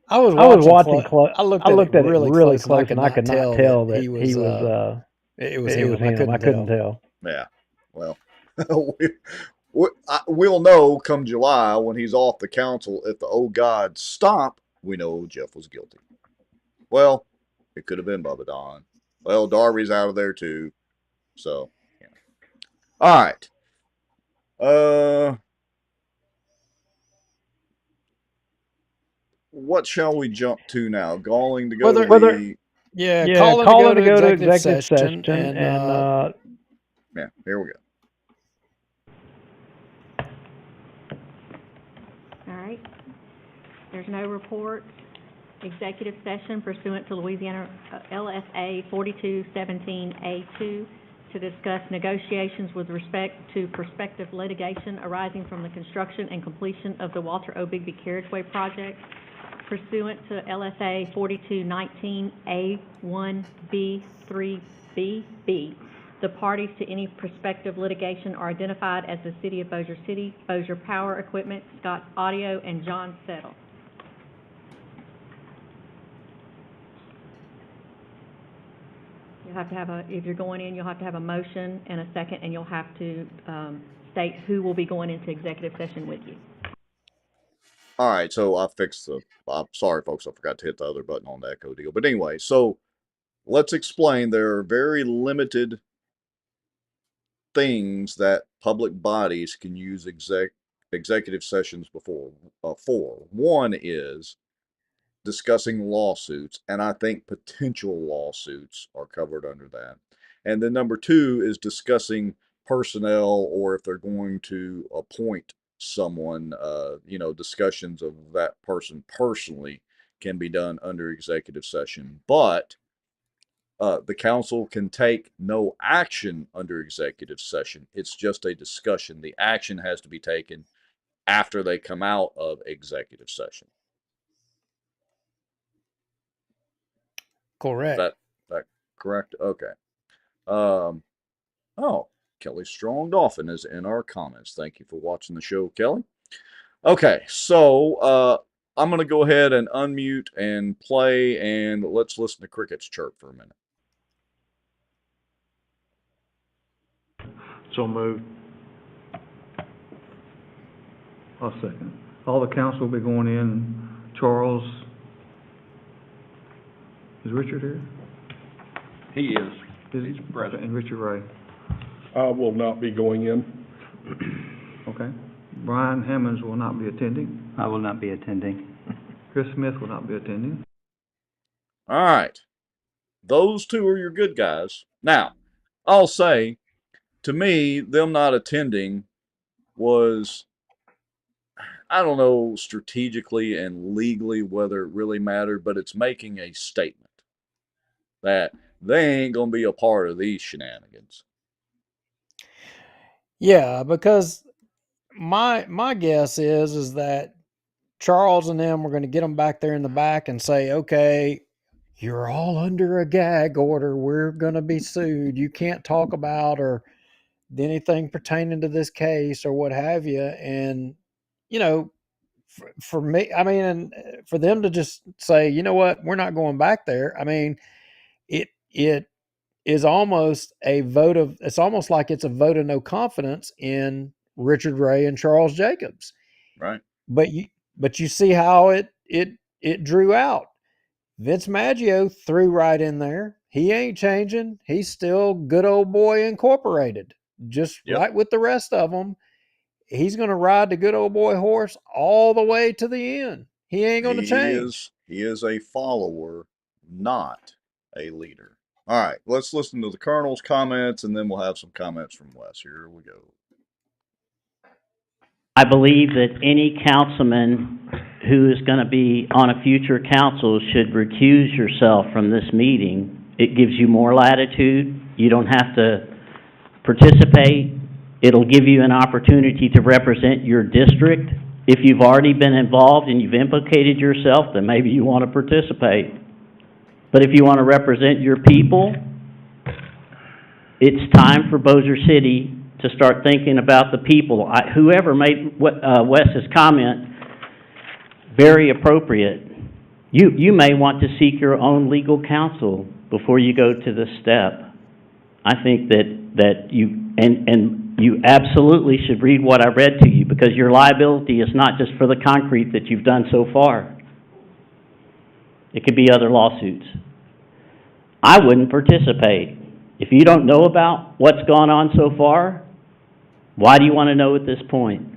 I was watching. I looked at it really close, and I could not tell that he was. It was him. I couldn't tell. Yeah. Well, we'll know come July when he's off the council. If the oh God stop, we know Jeff was guilty. Well, it could have been Bubba Don. Well, Darby's out of there too. So, yeah. All right. What shall we jump to now? Galling to go to the... Yeah, calling to go to executive session. Yeah, here we go. All right. There's no report. Executive session pursuant to Louisiana LSA 4217A2, to discuss negotiations with respect to prospective litigation arising from the construction and completion of the Walter O. Bigby Carriageway project pursuant to LSA 4219A1B3B. The parties to any prospective litigation are identified as the City of Bossier City, Bossier Power Equipment, Scott Audio, and John Settle. You'll have to have if you're going in, you'll have to have a motion and a second, and you'll have to state who will be going into executive session with you. All right, so I fixed I'm sorry, folks, I forgot to hit the other button on the echo deal. But anyway, so let's explain. There are very limited things that public bodies can use executive sessions for. One is discussing lawsuits, and I think potential lawsuits are covered under that. And then number two is discussing personnel, or if they're going to appoint someone, discussions of that person personally can be done under executive session. But the council can take no action under executive session. It's just a discussion. The action has to be taken after they come out of executive session. Correct. Is that correct? Okay. Oh, Kelly Strong Dolphin is in our comments. Thank you for watching the show, Kelly. Okay, so I'm going to go ahead and unmute and play, and let's listen to crickets chirp for a minute. So moved. I'll second. All the council will be going in. Charles, is Richard here? He is. He's present. And Richard Ray. I will not be going in. Okay. Brian Hammonds will not be attending. I will not be attending. Chris Smith will not be attending. All right. Those two are your good guys. Now, I'll say, to me, them not attending was, I don't know strategically and legally whether it really mattered, but it's making a statement that they ain't going to be a part of these shenanigans. Yeah, because my guess is that Charles and them were going to get them back there in the back and say, okay, you're all under a gag order. We're going to be sued. You can't talk about or anything pertaining to this case or what have you. And, for me, I mean, and for them to just say, you know what, we're not going back there. I mean, it is almost a vote of, it's almost like it's a vote of no confidence in Richard Ray and Charles Jacobs. Right. But you see how it drew out. Vince Maggio threw right in there. He ain't changing. He's still Good Old Boy Incorporated, just right with the rest of them. He's going to ride the good old boy horse all the way to the end. He ain't going to change. He is a follower, not a leader. All right, let's listen to the Colonel's comments, and then we'll have some comments from Wes. Here we go. I believe that any councilman who is going to be on a future council should recuse yourself from this meeting. It gives you more latitude. You don't have to participate. It'll give you an opportunity to represent your district. If you've already been involved and you've implicated yourself, then maybe you want to participate. But if you want to represent your people, it's time for Bossier City to start thinking about the people. Whoever made Wes's comment, very appropriate. You may want to seek your own legal counsel before you go to this step. I think that you absolutely should read what I read to you, because your liability is not just for the concrete that you've done so far. It could be other lawsuits. I wouldn't participate. If you don't know about what's gone on so far, why do you want to know at this point?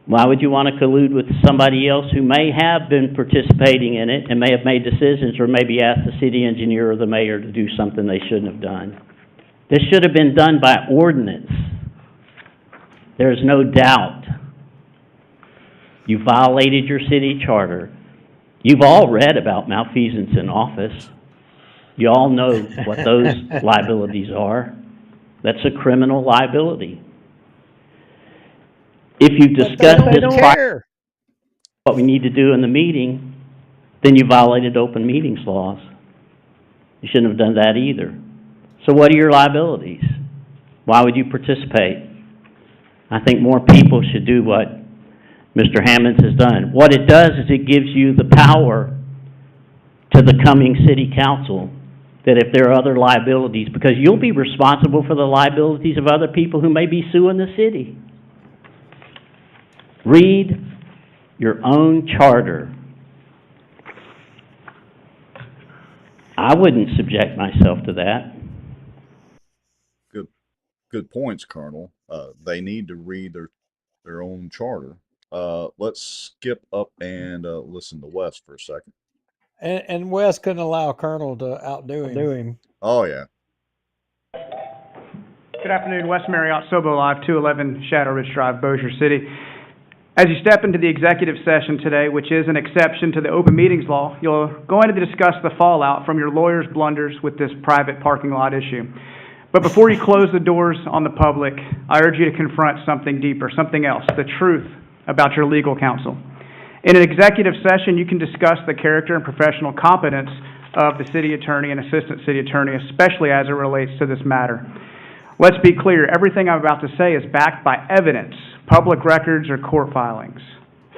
Why would you want to collude with somebody else who may have been participating in it and may have made decisions, or maybe asked the city engineer or the mayor to do something they shouldn't have done? This should have been done by ordinance. There's no doubt. You violated your city charter. You've all read about malfeasance in office. You all know what those liabilities are. That's a criminal liability. If you discuss They this don't prior care. what we need to do in the meeting, then you violated open meetings laws. You shouldn't have done that either. So what are your liabilities? Why would you participate? I think more people should do what Mr. Hammonds has done. What it does is it gives you the power to the coming city council that if there are other liabilities, because you'll be responsible for the liabilities of other people who may be suing the city. Read your own charter. I wouldn't subject myself to that. Good points, Colonel. They need to read their own charter. Let's skip up and listen to Wes for a second. And Wes couldn't allow Colonel to outdo him. Oh, yeah. Good afternoon, West Marriott, Sobo Live, 211 Shadow Ridge Drive, Bossier City. As you step into the executive session today, which is an exception to the open meetings law, you're going to discuss the fallout from your lawyer's blunders with this private parking lot issue. But before you close the doors on the public, I urge you to confront something deeper, something else, the truth about your legal counsel. In an executive session, you can discuss the character and professional competence of the city attorney and assistant city attorney, especially as it relates to this matter. Let's be clear, everything I'm about to say is backed by evidence, public records, or court filings.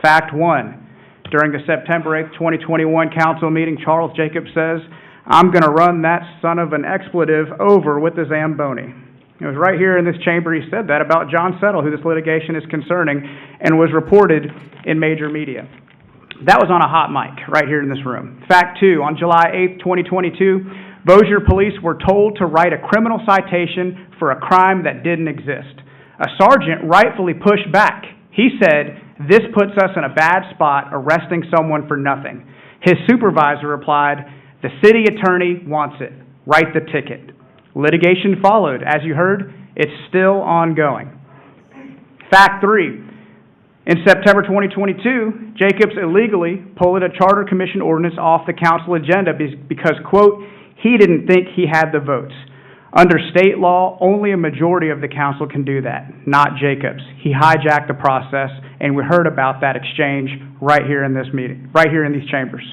Fact one, during the September 8th, 2021 council meeting, Charles Jacobs says, "I'm going to run that son of an expletive over with the Zamboni." It was right here in this chamber he said that about John Settle, who this litigation is concerning, and was reported in major media. That was on a hot mic right here in this room. Fact two, on July 8th, 2022, Bossier police were told to write a criminal citation for a crime that didn't exist. A sergeant rightfully pushed back. He said, "This puts us in a bad spot arresting someone for nothing." His supervisor replied, "The city attorney wants it. Write the ticket." Litigation followed. As you heard, it's still ongoing. Fact three, in September 2022, Jacobs illegally pulled a charter commission ordinance off the council agenda because, quote, he didn't think he had the votes. Under state law, only a majority of the council can do that, not Jacobs. He hijacked the process, and we heard about that exchange right here in this meeting, right here in these chambers.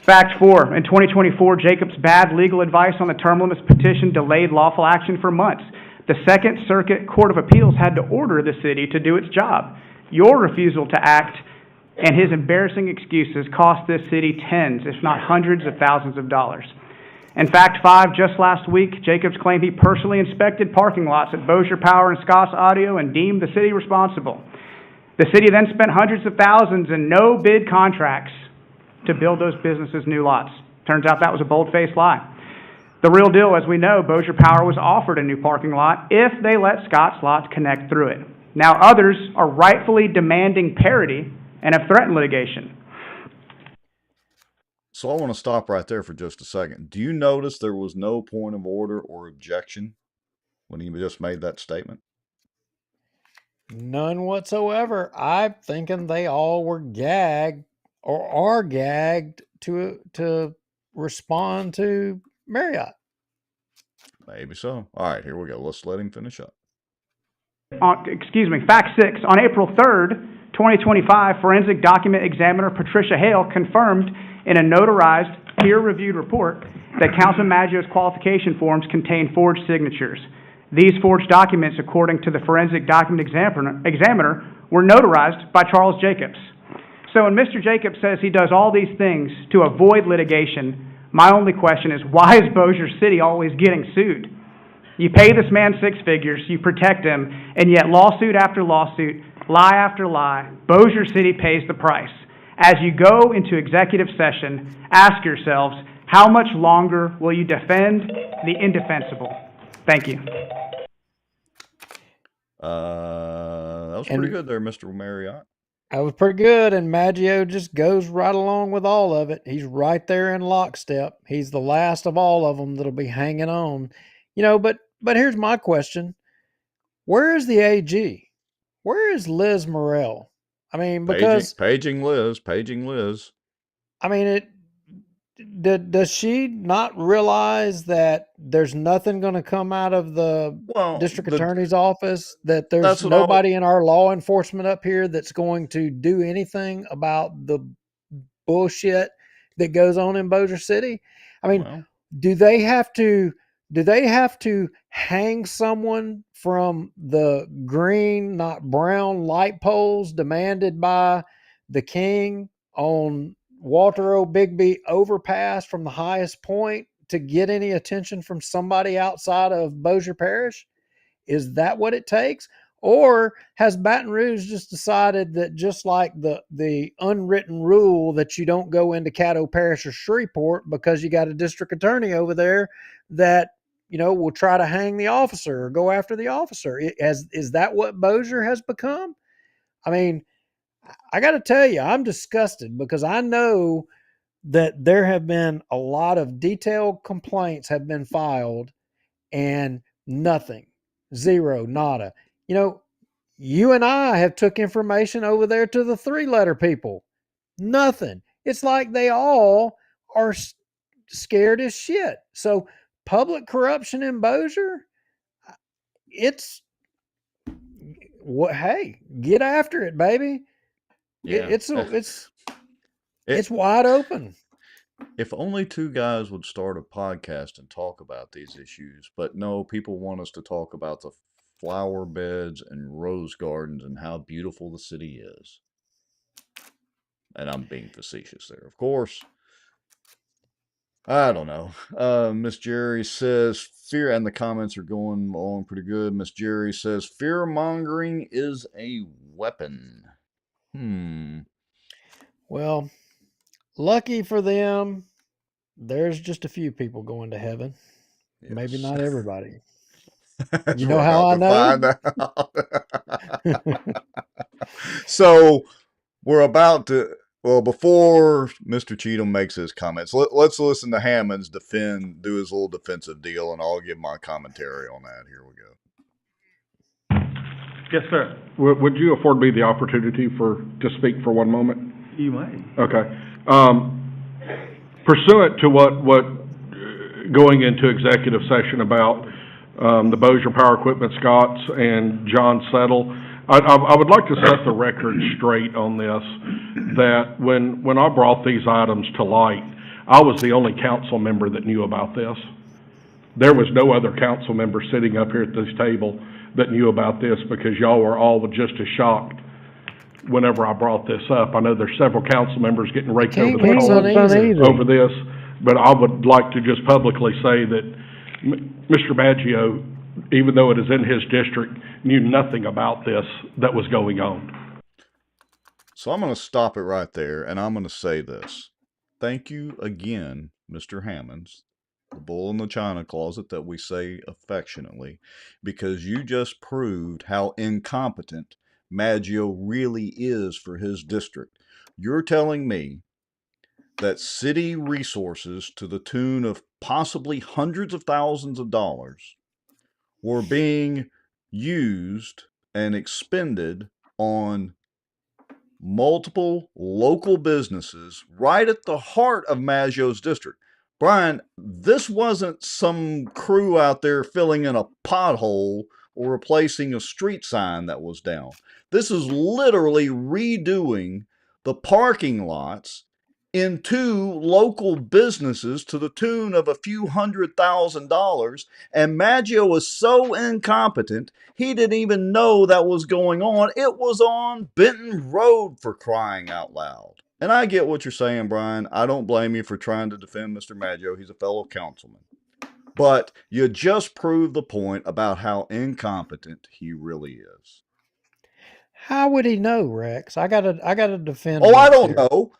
Fact four, in 2024, Jacobs' bad legal advice on the term limits petition delayed lawful action for months. The Second Circuit Court of Appeals had to order the city to do its job. Your refusal to act and his embarrassing excuses cost this city tens, if not hundreds of thousands of dollars. In fact five, just last week, Jacobs claimed he personally inspected parking lots at Bossier Power and Scott's Audio and deemed the city responsible. The city then spent hundreds of thousands in no-bid contracts to build those businesses new lots. Turns out that was a bold-faced lie. The real deal, as we know, Bossier Power was offered a new parking lot if they let Scott's lots connect through it. Now others are rightfully demanding parity and have threatened litigation. So I want to stop right there for just a second. Do you notice there was no point of order or objection when he just made that statement? None whatsoever. I'm thinking they all were gagged or are gagged to respond to Marriott. Maybe so. All right, here we go. Let's let him finish up. Fact six, on April 3rd, 2025, forensic document examiner Patricia Hale confirmed in a notarized, peer-reviewed report that Councilman Maggio's qualification forms contain forged signatures. These forged documents, according to the forensic document examiner, were notarized by Charles Jacobs. So when Mr. Jacobs says he does all these things to avoid litigation, my only question is, why is Bossier City always getting sued? You pay this man six figures, you protect him, and yet lawsuit after lawsuit, lie after lie, Bossier City pays the price. As you go into executive session, ask yourselves, how much longer will you defend the indefensible? Thank you. That was pretty good there, Mr. Marriott. That was pretty good, and Maggio just goes right along with all of it. He's right there in lockstep. He's the last of all of them that'll be hanging on. You know, but here's my question. Where is the AG? Where is Liz Morrell? I mean, because... Paging Liz. I mean, does she not realize that there's nothing going to come out of the district attorney's office, that there's that's what nobody in our law enforcement up here that's going to do anything about the bullshit that goes on in Bossier City? I mean, do they have to hang someone from the green, not brown light poles demanded by the king on Walter O. Bigby overpass from the highest point to get any attention from somebody outside of Bossier Parish? Is that what it takes? Or has Baton Rouge just decided that, just like the unwritten rule that you don't go into Caddo Parish or Shreveport because you got a district attorney over there that, will try to hang the officer or go after the officer? Is that what Bossier has become? I mean, I got to tell you, I'm disgusted because I know that there have been a lot of detailed complaints have been filed and nothing, zero, nada. You and I have took information over there to the 3-letter people. Nothing. It's like they all are scared as shit. So public corruption in Bossier, it's what? Hey, get after it, baby. Yeah. It's wide open. If only two guys would start a podcast and talk about these issues, but no, people want us to talk about the flower beds and rose gardens and how beautiful the city is. And I'm being facetious there, of course. I don't know. Miss Jerry says fear, and the comments are going along pretty good. Miss Jerry says fear mongering is a weapon. Well, lucky for them, there's just a few people going to heaven. Yes. Maybe not everybody. You know how I know? So we're about to, before Mr. Cheatham makes his comments, let's listen to Hammonds do his little defensive deal, and I'll give my commentary on that. Here we go. Yes, sir. Would you afford me the opportunity to speak for one moment? You may. Okay. Pursuant to what going into executive session about the Bossier Power Equipment Scots and John Settle, I would like to set the record straight on this, that when I brought these items to light, I was the only council member that knew about this. There was no other council member sitting up here at this table that knew about this, because y'all were all just as shocked whenever I brought this up. I know there's several council members getting raked over the coals over this, but I would like to just publicly say that Mr. Maggio, even though it is in his district, knew nothing about this that was going on. So I'm going to stop it right there, and I'm going to say this. Thank you again, Mr. Hammonds, the bull in the china closet that we say affectionately, because you just proved how incompetent Maggio really is for his district. You're telling me that city resources to the tune of possibly hundreds of thousands of dollars were being used and expended on multiple local businesses right at the heart of Maggio's district. Brian, this wasn't some crew out there filling in a pothole or replacing a street sign that was down. This is literally redoing the parking lots in 2 local businesses to the tune of a few $100,000, and Maggio was so incompetent he didn't even know that was going on. It was on Benton Road, for crying out loud. And I get what you're saying, Brian. I don't blame you for trying to defend Mr. Maggio. He's a fellow councilman. But you just proved the point about how incompetent he really is. How would he know, Rex? I gotta defend. Oh, I don't know.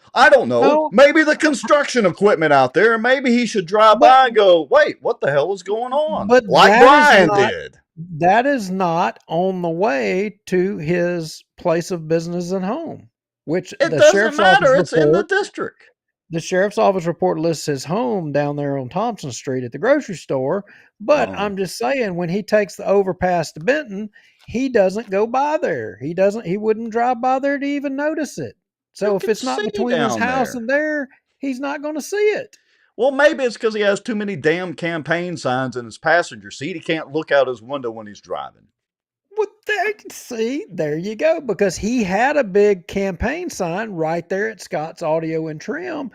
No. Maybe the construction equipment out there. Maybe he should drive by and go, "Wait, what the hell is going on?" But like Brian did. That is not on the way to his place of business and home. Which it doesn't matter. It's in the district. The sheriff's office report lists his home down there on Thompson Street at the grocery store. But I'm just saying, when he takes the overpass to Benton, he doesn't go by there. He wouldn't drive by there to even notice it. So if it's not between his house and there, he's not going to see it. Well, maybe it's because he has too many damn campaign signs in his passenger seat. He can't look out his window when he's driving. Well, there you go. Because he had a big campaign sign right there at Scott's Audio and Trim.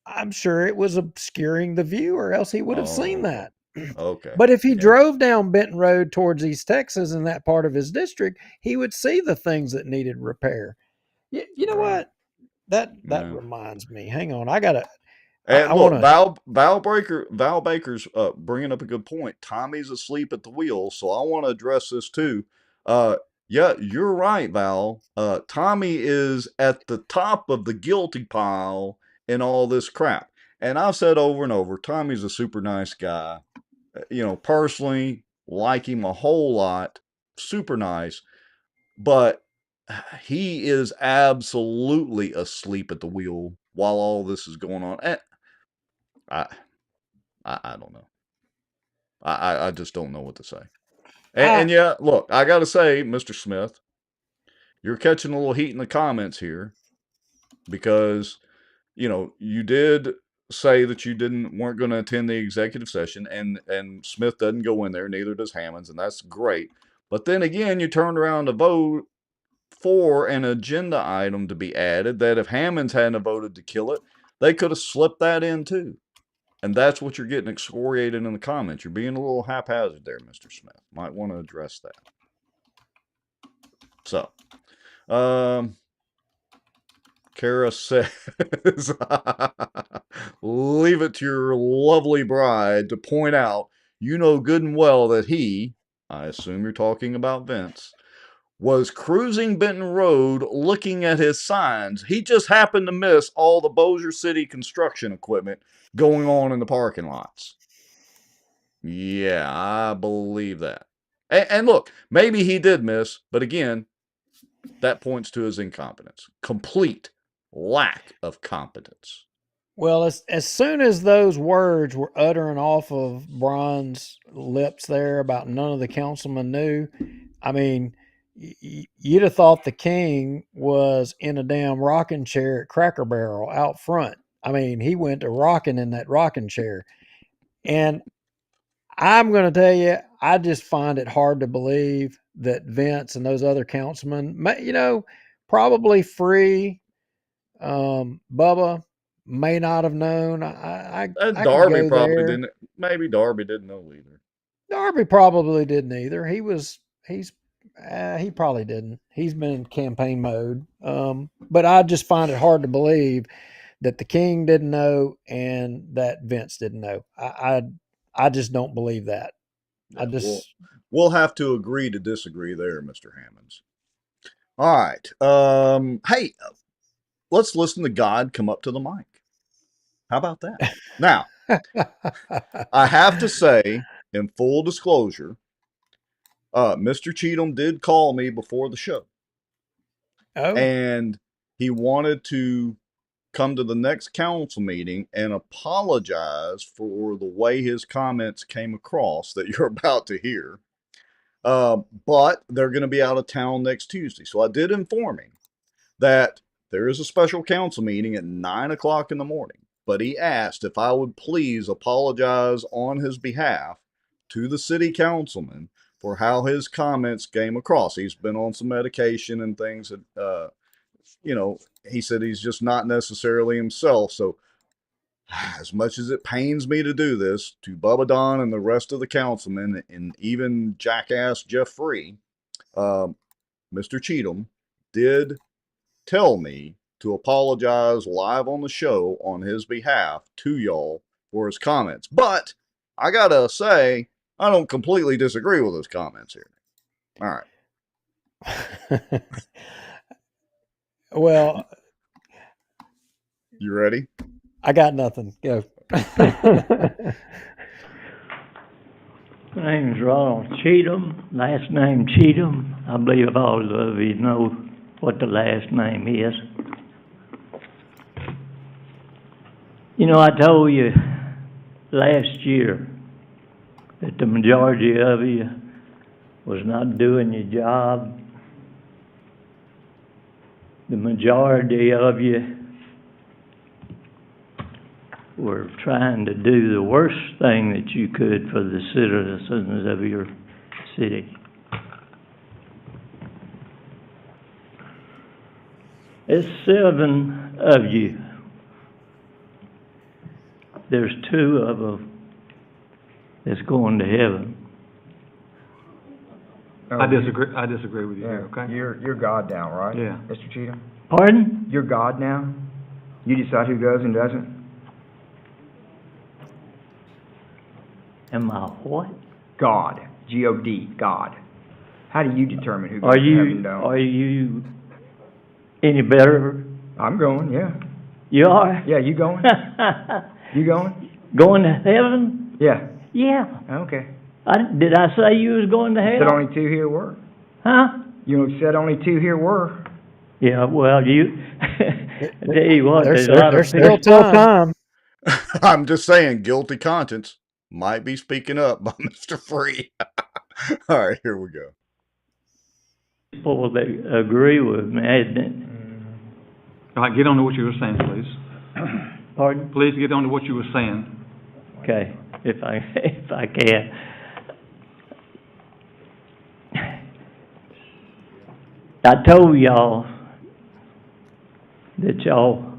I'm sure it was obscuring the view, or else he would have seen that. Okay. But if he drove down Benton Road towards East Texas in that part of his district, he would see the things that needed repair. You know what? That reminds me. Hang on, I gotta. And I look, want to. Val Baker's bringing up a good point. Tommy's asleep at the wheel, so I want to address this too. Yeah, you're right, Val. Tommy is at the top of the guilty pile in all this crap. And I've said over and over, Tommy's a super nice guy. Personally, like him a whole lot. Super nice. But he is absolutely asleep at the wheel while all this is going on. And I don't know. I just don't know what to say. And yeah, look, I got to say, Mr. Smith, you're catching a little heat in the comments here because, you did say that you weren't going to attend the executive session, and Smith doesn't go in there, neither does Hammonds, and that's great. But then again, you turned around to vote for an agenda item to be added that if Hammonds hadn't voted to kill it, they could have slipped that in too. And that's what you're getting excoriated in the comments. You're being a little haphazard there, Mr. Smith. Might want to address that. So, Kara says, leave it to your lovely bride to point out, you know good and well that he, I assume you're talking about Vince, was cruising Benton Road looking at his signs. He just happened to miss all the Bossier City construction equipment going on in the parking lots. Yeah, I believe that. And look, maybe he did miss, but again, that points to his incompetence. Complete lack of competence. Well, as soon as those words were uttering off of Brian's lips there about none of the councilmen knew, I mean, you'd have thought the king was in a damn rocking chair at Cracker Barrel out front. I mean, he went to rocking in that rocking chair. And I'm going to tell you, I just find it hard to believe that Vince and those other councilmen, probably free, Bubba may not have known. I Darby probably didn't. Maybe Darby didn't know either. Darby probably didn't either. He probably didn't. He's been in campaign mode. But I just find it hard to believe that the king didn't know and that Vince didn't know. I just don't believe that. Yeah, we'll have to agree to disagree there, Mr. Hammonds. All right. Hey, let's listen to God come up to the mic. How about that? Now, I have to say, in full disclosure, Mr. Cheatham did call me before the show. Oh. And he wanted to come to the next council meeting and apologize for the way his comments came across that you're about to hear. But they're going to be out of town next Tuesday. So I did inform him that there is a special council meeting at 9 o'clock in the morning. But he asked if I would please apologize on his behalf to the city councilman for how his comments came across. He's been on some medication and things that, he said he's just not necessarily himself. So as much as it pains me to do this to Bubba Don and the rest of the councilmen and even jackass Jeff Free, Mr. Cheatham did tell me to apologize live on the show on his behalf to y'all for his comments. But I gotta say, I don't completely disagree with his comments here. All right. Well, you ready? I got nothing. Go. My name's Ronald Cheatham, last name Cheatham. I believe all of you know what the last name is. I told you last year that the majority of you was not doing your job. The majority of you were trying to do the worst thing that you could for the citizens of your city. There's 7 of you. There's 2 of them that's going to heaven. I disagree with you here, okay? You're God now, right? Yeah. Mr. Cheatham? Pardon? You're God now? You decide who does and doesn't? Am I what? God. G-O-D. God. How do you determine who goes to heaven and don't? Are you any better? I'm going, yeah. You are? Yeah, you going? You going? Going to heaven? Yeah. Yeah. Okay. Did I say you was going to You heaven? said only 2 here were. Huh? You said only 2 here were. Yeah, well, you, tell you what, there's a lot of There's still time. I'm just saying, guilty conscience might be speaking up by Mr. Free. All right, here we go. people that agree with me, isn't it? All right, get on to what you were saying, please. Pardon? Please get on to what you were saying. Okay, if I can. I told y'all that y'all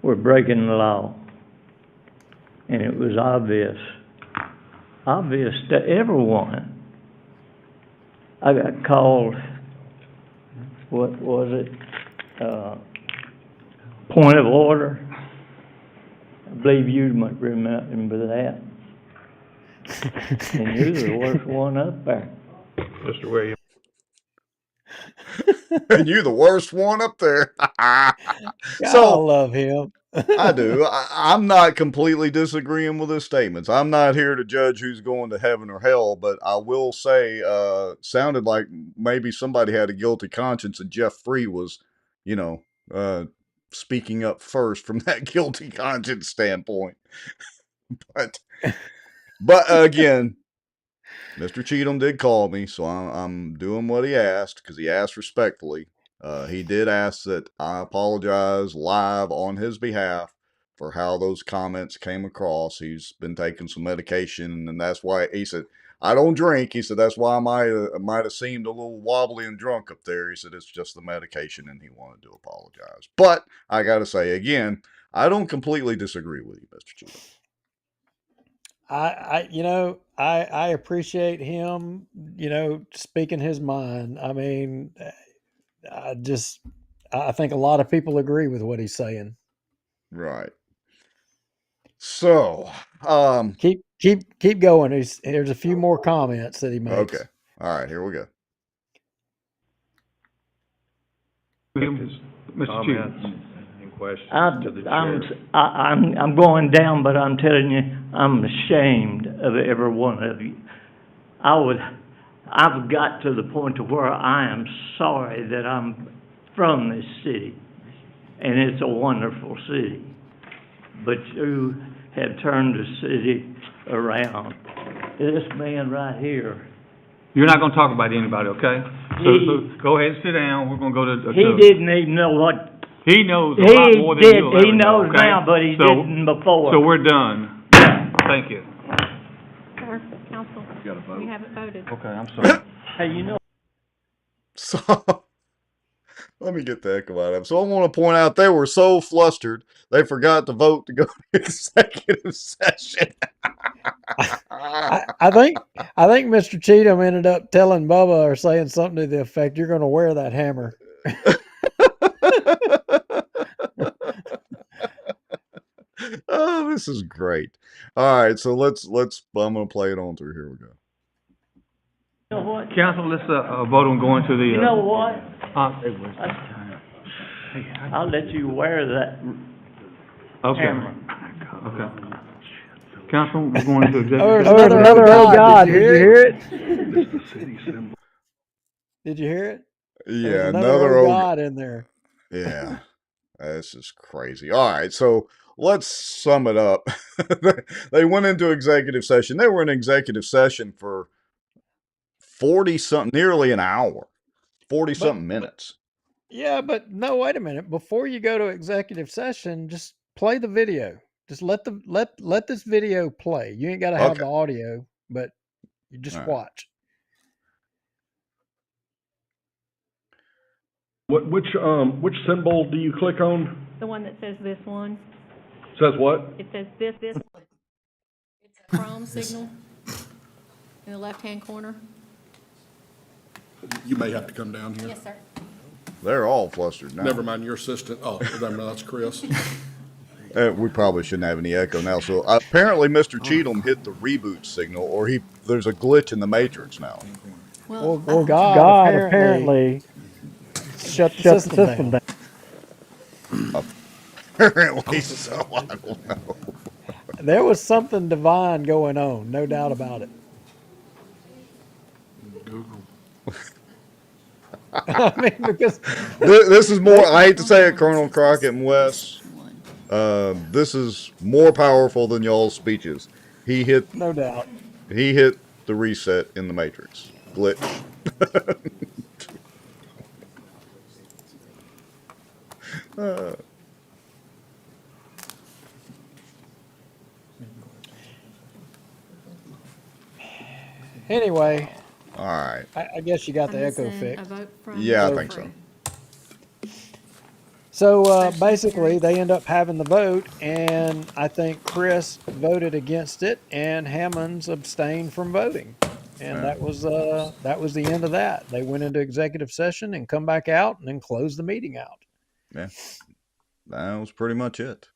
were breaking the law, and it was obvious to everyone. I got called, what was it, point of order. I believe you might remember that. And you're the worst one up there. Mr. Williams. And you the worst one up there. I love him. I do. I'm not completely disagreeing with his statements. I'm not here to judge who's going to heaven or hell, but I will say, sounded like maybe somebody had a guilty conscience and Jeff Free was, speaking up first from that guilty conscience standpoint. But again, Mr. Cheatham did call me, so I'm doing what he asked because he asked respectfully. He did ask that I apologize live on his behalf for how those comments came across. He's been taking some medication, and that's why he said, I don't drink. He said, that's why I might have seemed a little wobbly and drunk up there. He said, it's just the medication, and he wanted to apologize. But I got to say, again, I don't completely disagree with you, Mr. Cheatham. I appreciate him, speaking his mind. I mean, I think a lot of people agree with what he's saying. Right. So, keep going. There's a few more comments that he makes. Okay. All right, here we go. Mr. Cheatham. I'm going down, but I'm telling you, I'm ashamed of every one of you. I've got to the point to where I am sorry that I'm from this city, and it's a wonderful city. But you have turned the city around. This man right here. You're not going to talk about anybody, okay? So go ahead and sit down. We're going to go to... He didn't even know what... He knows a lot more than you'll ever He knows know, okay? now, but he didn't before. So we're done. Thank you. Sir, counsel, we haven't voted. Okay, I'm sorry. Hey, So, let me get the heck out of him. So I want to point out they were so flustered, they forgot to vote to go to executive session. I think Mr. Cheatham ended up telling Bubba or saying something to the effect, "You're going to wear that hammer." Oh, this is great. All right, so let's I'm going to play it on through. Here we go. You know what? Council, let's vote on going to the... You know what? I'll let you wear that hammer. Okay. Council, we're going into executive There's session. another God. Did you hear it? Did you hear it? Yeah, There's another God in there. Yeah, this is crazy. All right, so let's sum it up. They went into executive session. They were in executive session for 40-something, nearly an hour, 40-something minutes. Yeah, but no, wait a minute. Before you go to executive session, just play the video. Just let this video play. You ain't got to have Okay. the audio, but you just All right. watch. Which symbol do you click on? The one that says this one, Says what? it says this one. It's a Chrome signal in the left-hand corner. You may have to come down here. Yes, sir. They're all flustered now. Never mind, your assistant. Oh, no, that's Chris. We probably shouldn't have any echo now. So apparently, Mr. Cheatham hit the reboot signal, or there's a glitch in the matrix now. Well, God apparently shut the system down. Apparently so. I don't know. There was something divine going on, no doubt about it. Google. I mean, because this is more. I hate to say it, Colonel Crockett and Wes. This is more powerful than y'all's speeches. He hit. No doubt. He hit the reset in the matrix glitch. Anyway. All right. I guess you got the echo fixed. Yeah, I think so. So basically, they end up having the vote, and I think Chris voted against it, and Hammonds abstained from voting, and that was the end of that. They went into executive session and come back out, and then close the meeting out. Yeah, that was pretty much it.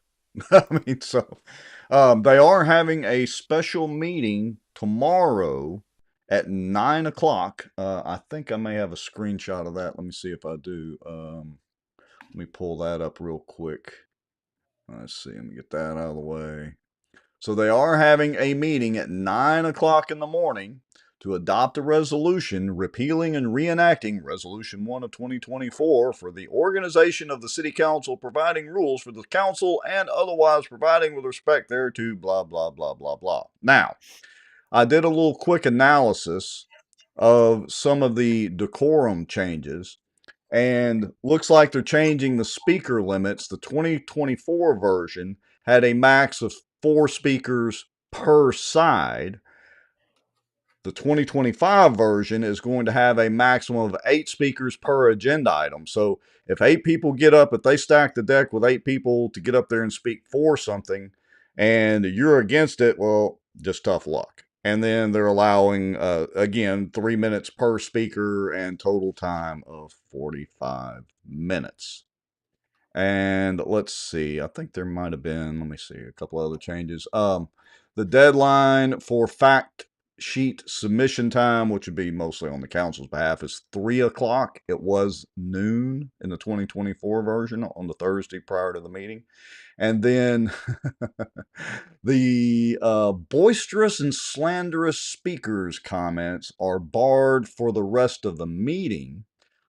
I mean, so they are having a special meeting tomorrow at 9 o'clock. I think I may have a screenshot of that. Let me see if I do. Let me pull that up real quick. Let's see. Let me get that out of the way. So they are having a meeting at 9 o'clock in the morning to adopt a resolution repealing and reenacting Resolution 1 of 2024 for the organization of the City Council, providing rules for the council and otherwise providing with respect thereto, blah, blah, blah, blah, blah. Now, I did a little quick analysis of some of the decorum changes, and looks like they're changing the speaker limits. The 2024 version had a max of 4 speakers per side. The 2025 version is going to have a maximum of 8 speakers per agenda item. So if 8 people get up, if they stack the deck with 8 people to get up there and speak for something, and you're against it, well, just tough luck. And then they're allowing, again, 3 minutes per speaker and total time of 45 minutes. And let's see, I think there might have been, let me see, a couple other changes. The deadline for fact sheet submission time, which would be mostly on the council's behalf, is 3 o'clock. It was noon in the 2024 version on the Thursday prior to the meeting. And then the boisterous and slanderous speakers comments are barred for the rest of the meeting.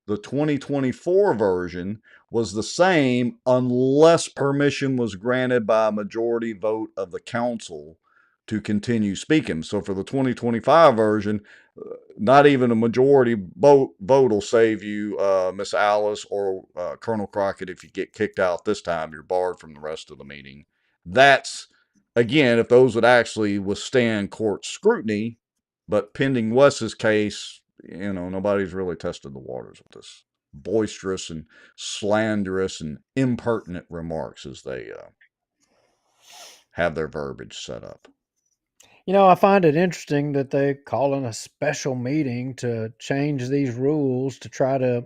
The 2024 version was the same unless permission was granted by a majority vote of the council to continue speaking. So for the 2025 version, not even a majority vote will save you, Miss Alice or Colonel Crockett. If you get kicked out this time, you're barred from the rest of the meeting. That's, again, if those would actually withstand court scrutiny. But pending Wes's case, nobody's really tested the waters with this boisterous and slanderous and impertinent remarks as they have their verbiage set up. I find it interesting that they call in a special meeting to change these rules to try to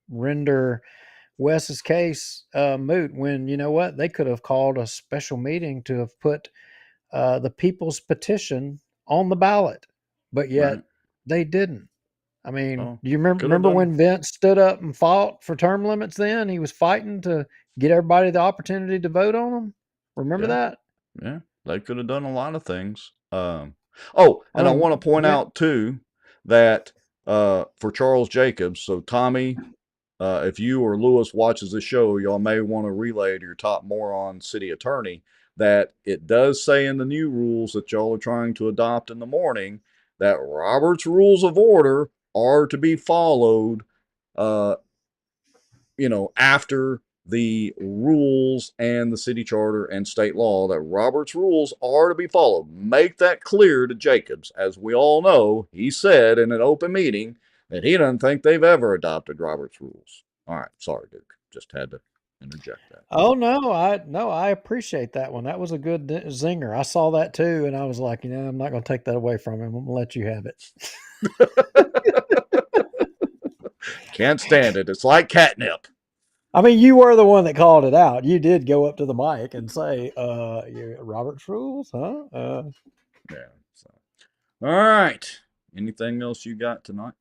render Wes's case moot, when, you know what, they could have called a special meeting to have put the people's petition on the ballot, but yet they didn't. I mean, do you remember when Vince stood up and fought for term limits then? He was fighting to get everybody the opportunity to vote on them. Remember that? Yeah, they could have done a lot of things. And I want to point out, too, that for Charles Jacobs, so Tommy, if you or Lewis watches the show, y'all may want to relay to your top moron city attorney that it does say in the new rules that y'all are trying to adopt in the morning that Robert's Rules of Order are to be followed after the rules and the city charter and state law, that Robert's rules are to be followed. Make that clear to Jacobs. As we all know, he said in an open meeting that he doesn't think they've ever adopted Robert's rules. All right, sorry, Duke. Just had to interject that. Oh no, I appreciate that one. That was a good zinger. I saw that too, and I was like, I'm not going to take that away from him. I'm going to let you have it. Can't stand it. It's like catnip. I mean, you were the one that called it out. You did go up to the mic and say, Robert's rules, huh? Yeah. So. All right. Anything else you got tonight?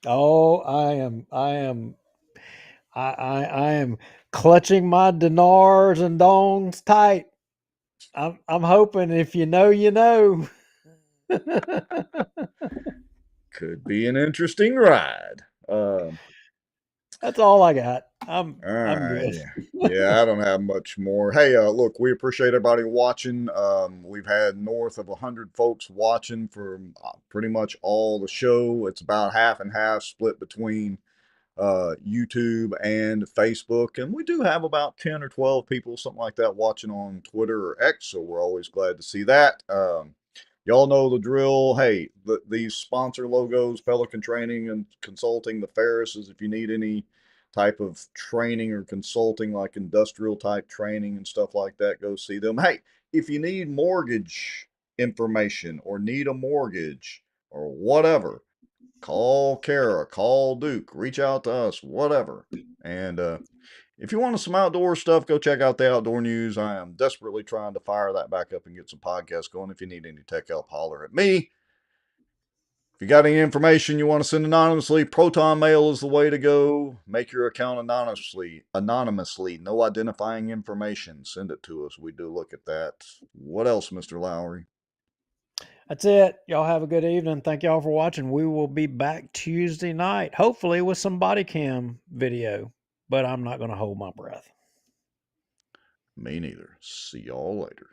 Oh, I am clutching my dinars and dongs tight. I'm hoping if you know, you know. Could be an interesting ride. That's all I got. I'm right, good. Yeah, I don't have much more. Hey, look, we appreciate everybody watching. We've had north of 100 folks watching for pretty much all the show. It's about half and half split between YouTube and Facebook, and we do have about 10 or 12 people, something like that, watching on Twitter or X, so we're always glad to see that. Y'all know the drill. Hey, these sponsor logos, Pelican Training and Consulting, the Ferrises, if you need any type of training or consulting, like industrial type training and stuff like that, go see them. Hey, if you need mortgage information or need a mortgage or whatever, call Kara, call Duke, reach out to us, whatever. And if you want some outdoor stuff, go check out the Outdoor News. I am desperately trying to fire that back up and get some podcasts going. If you need any tech help, holler at me. If you got any information you want to send anonymously, Proton Mail is the way to go. Make your account anonymously. No identifying information. Send it to us. We do look at that. What else, Mr. Lowry? That's it. Y'all have a good evening. Thank y'all for watching. We will be back Tuesday night, hopefully with some body cam video, but I'm not going to hold my breath. Me neither. See y'all later.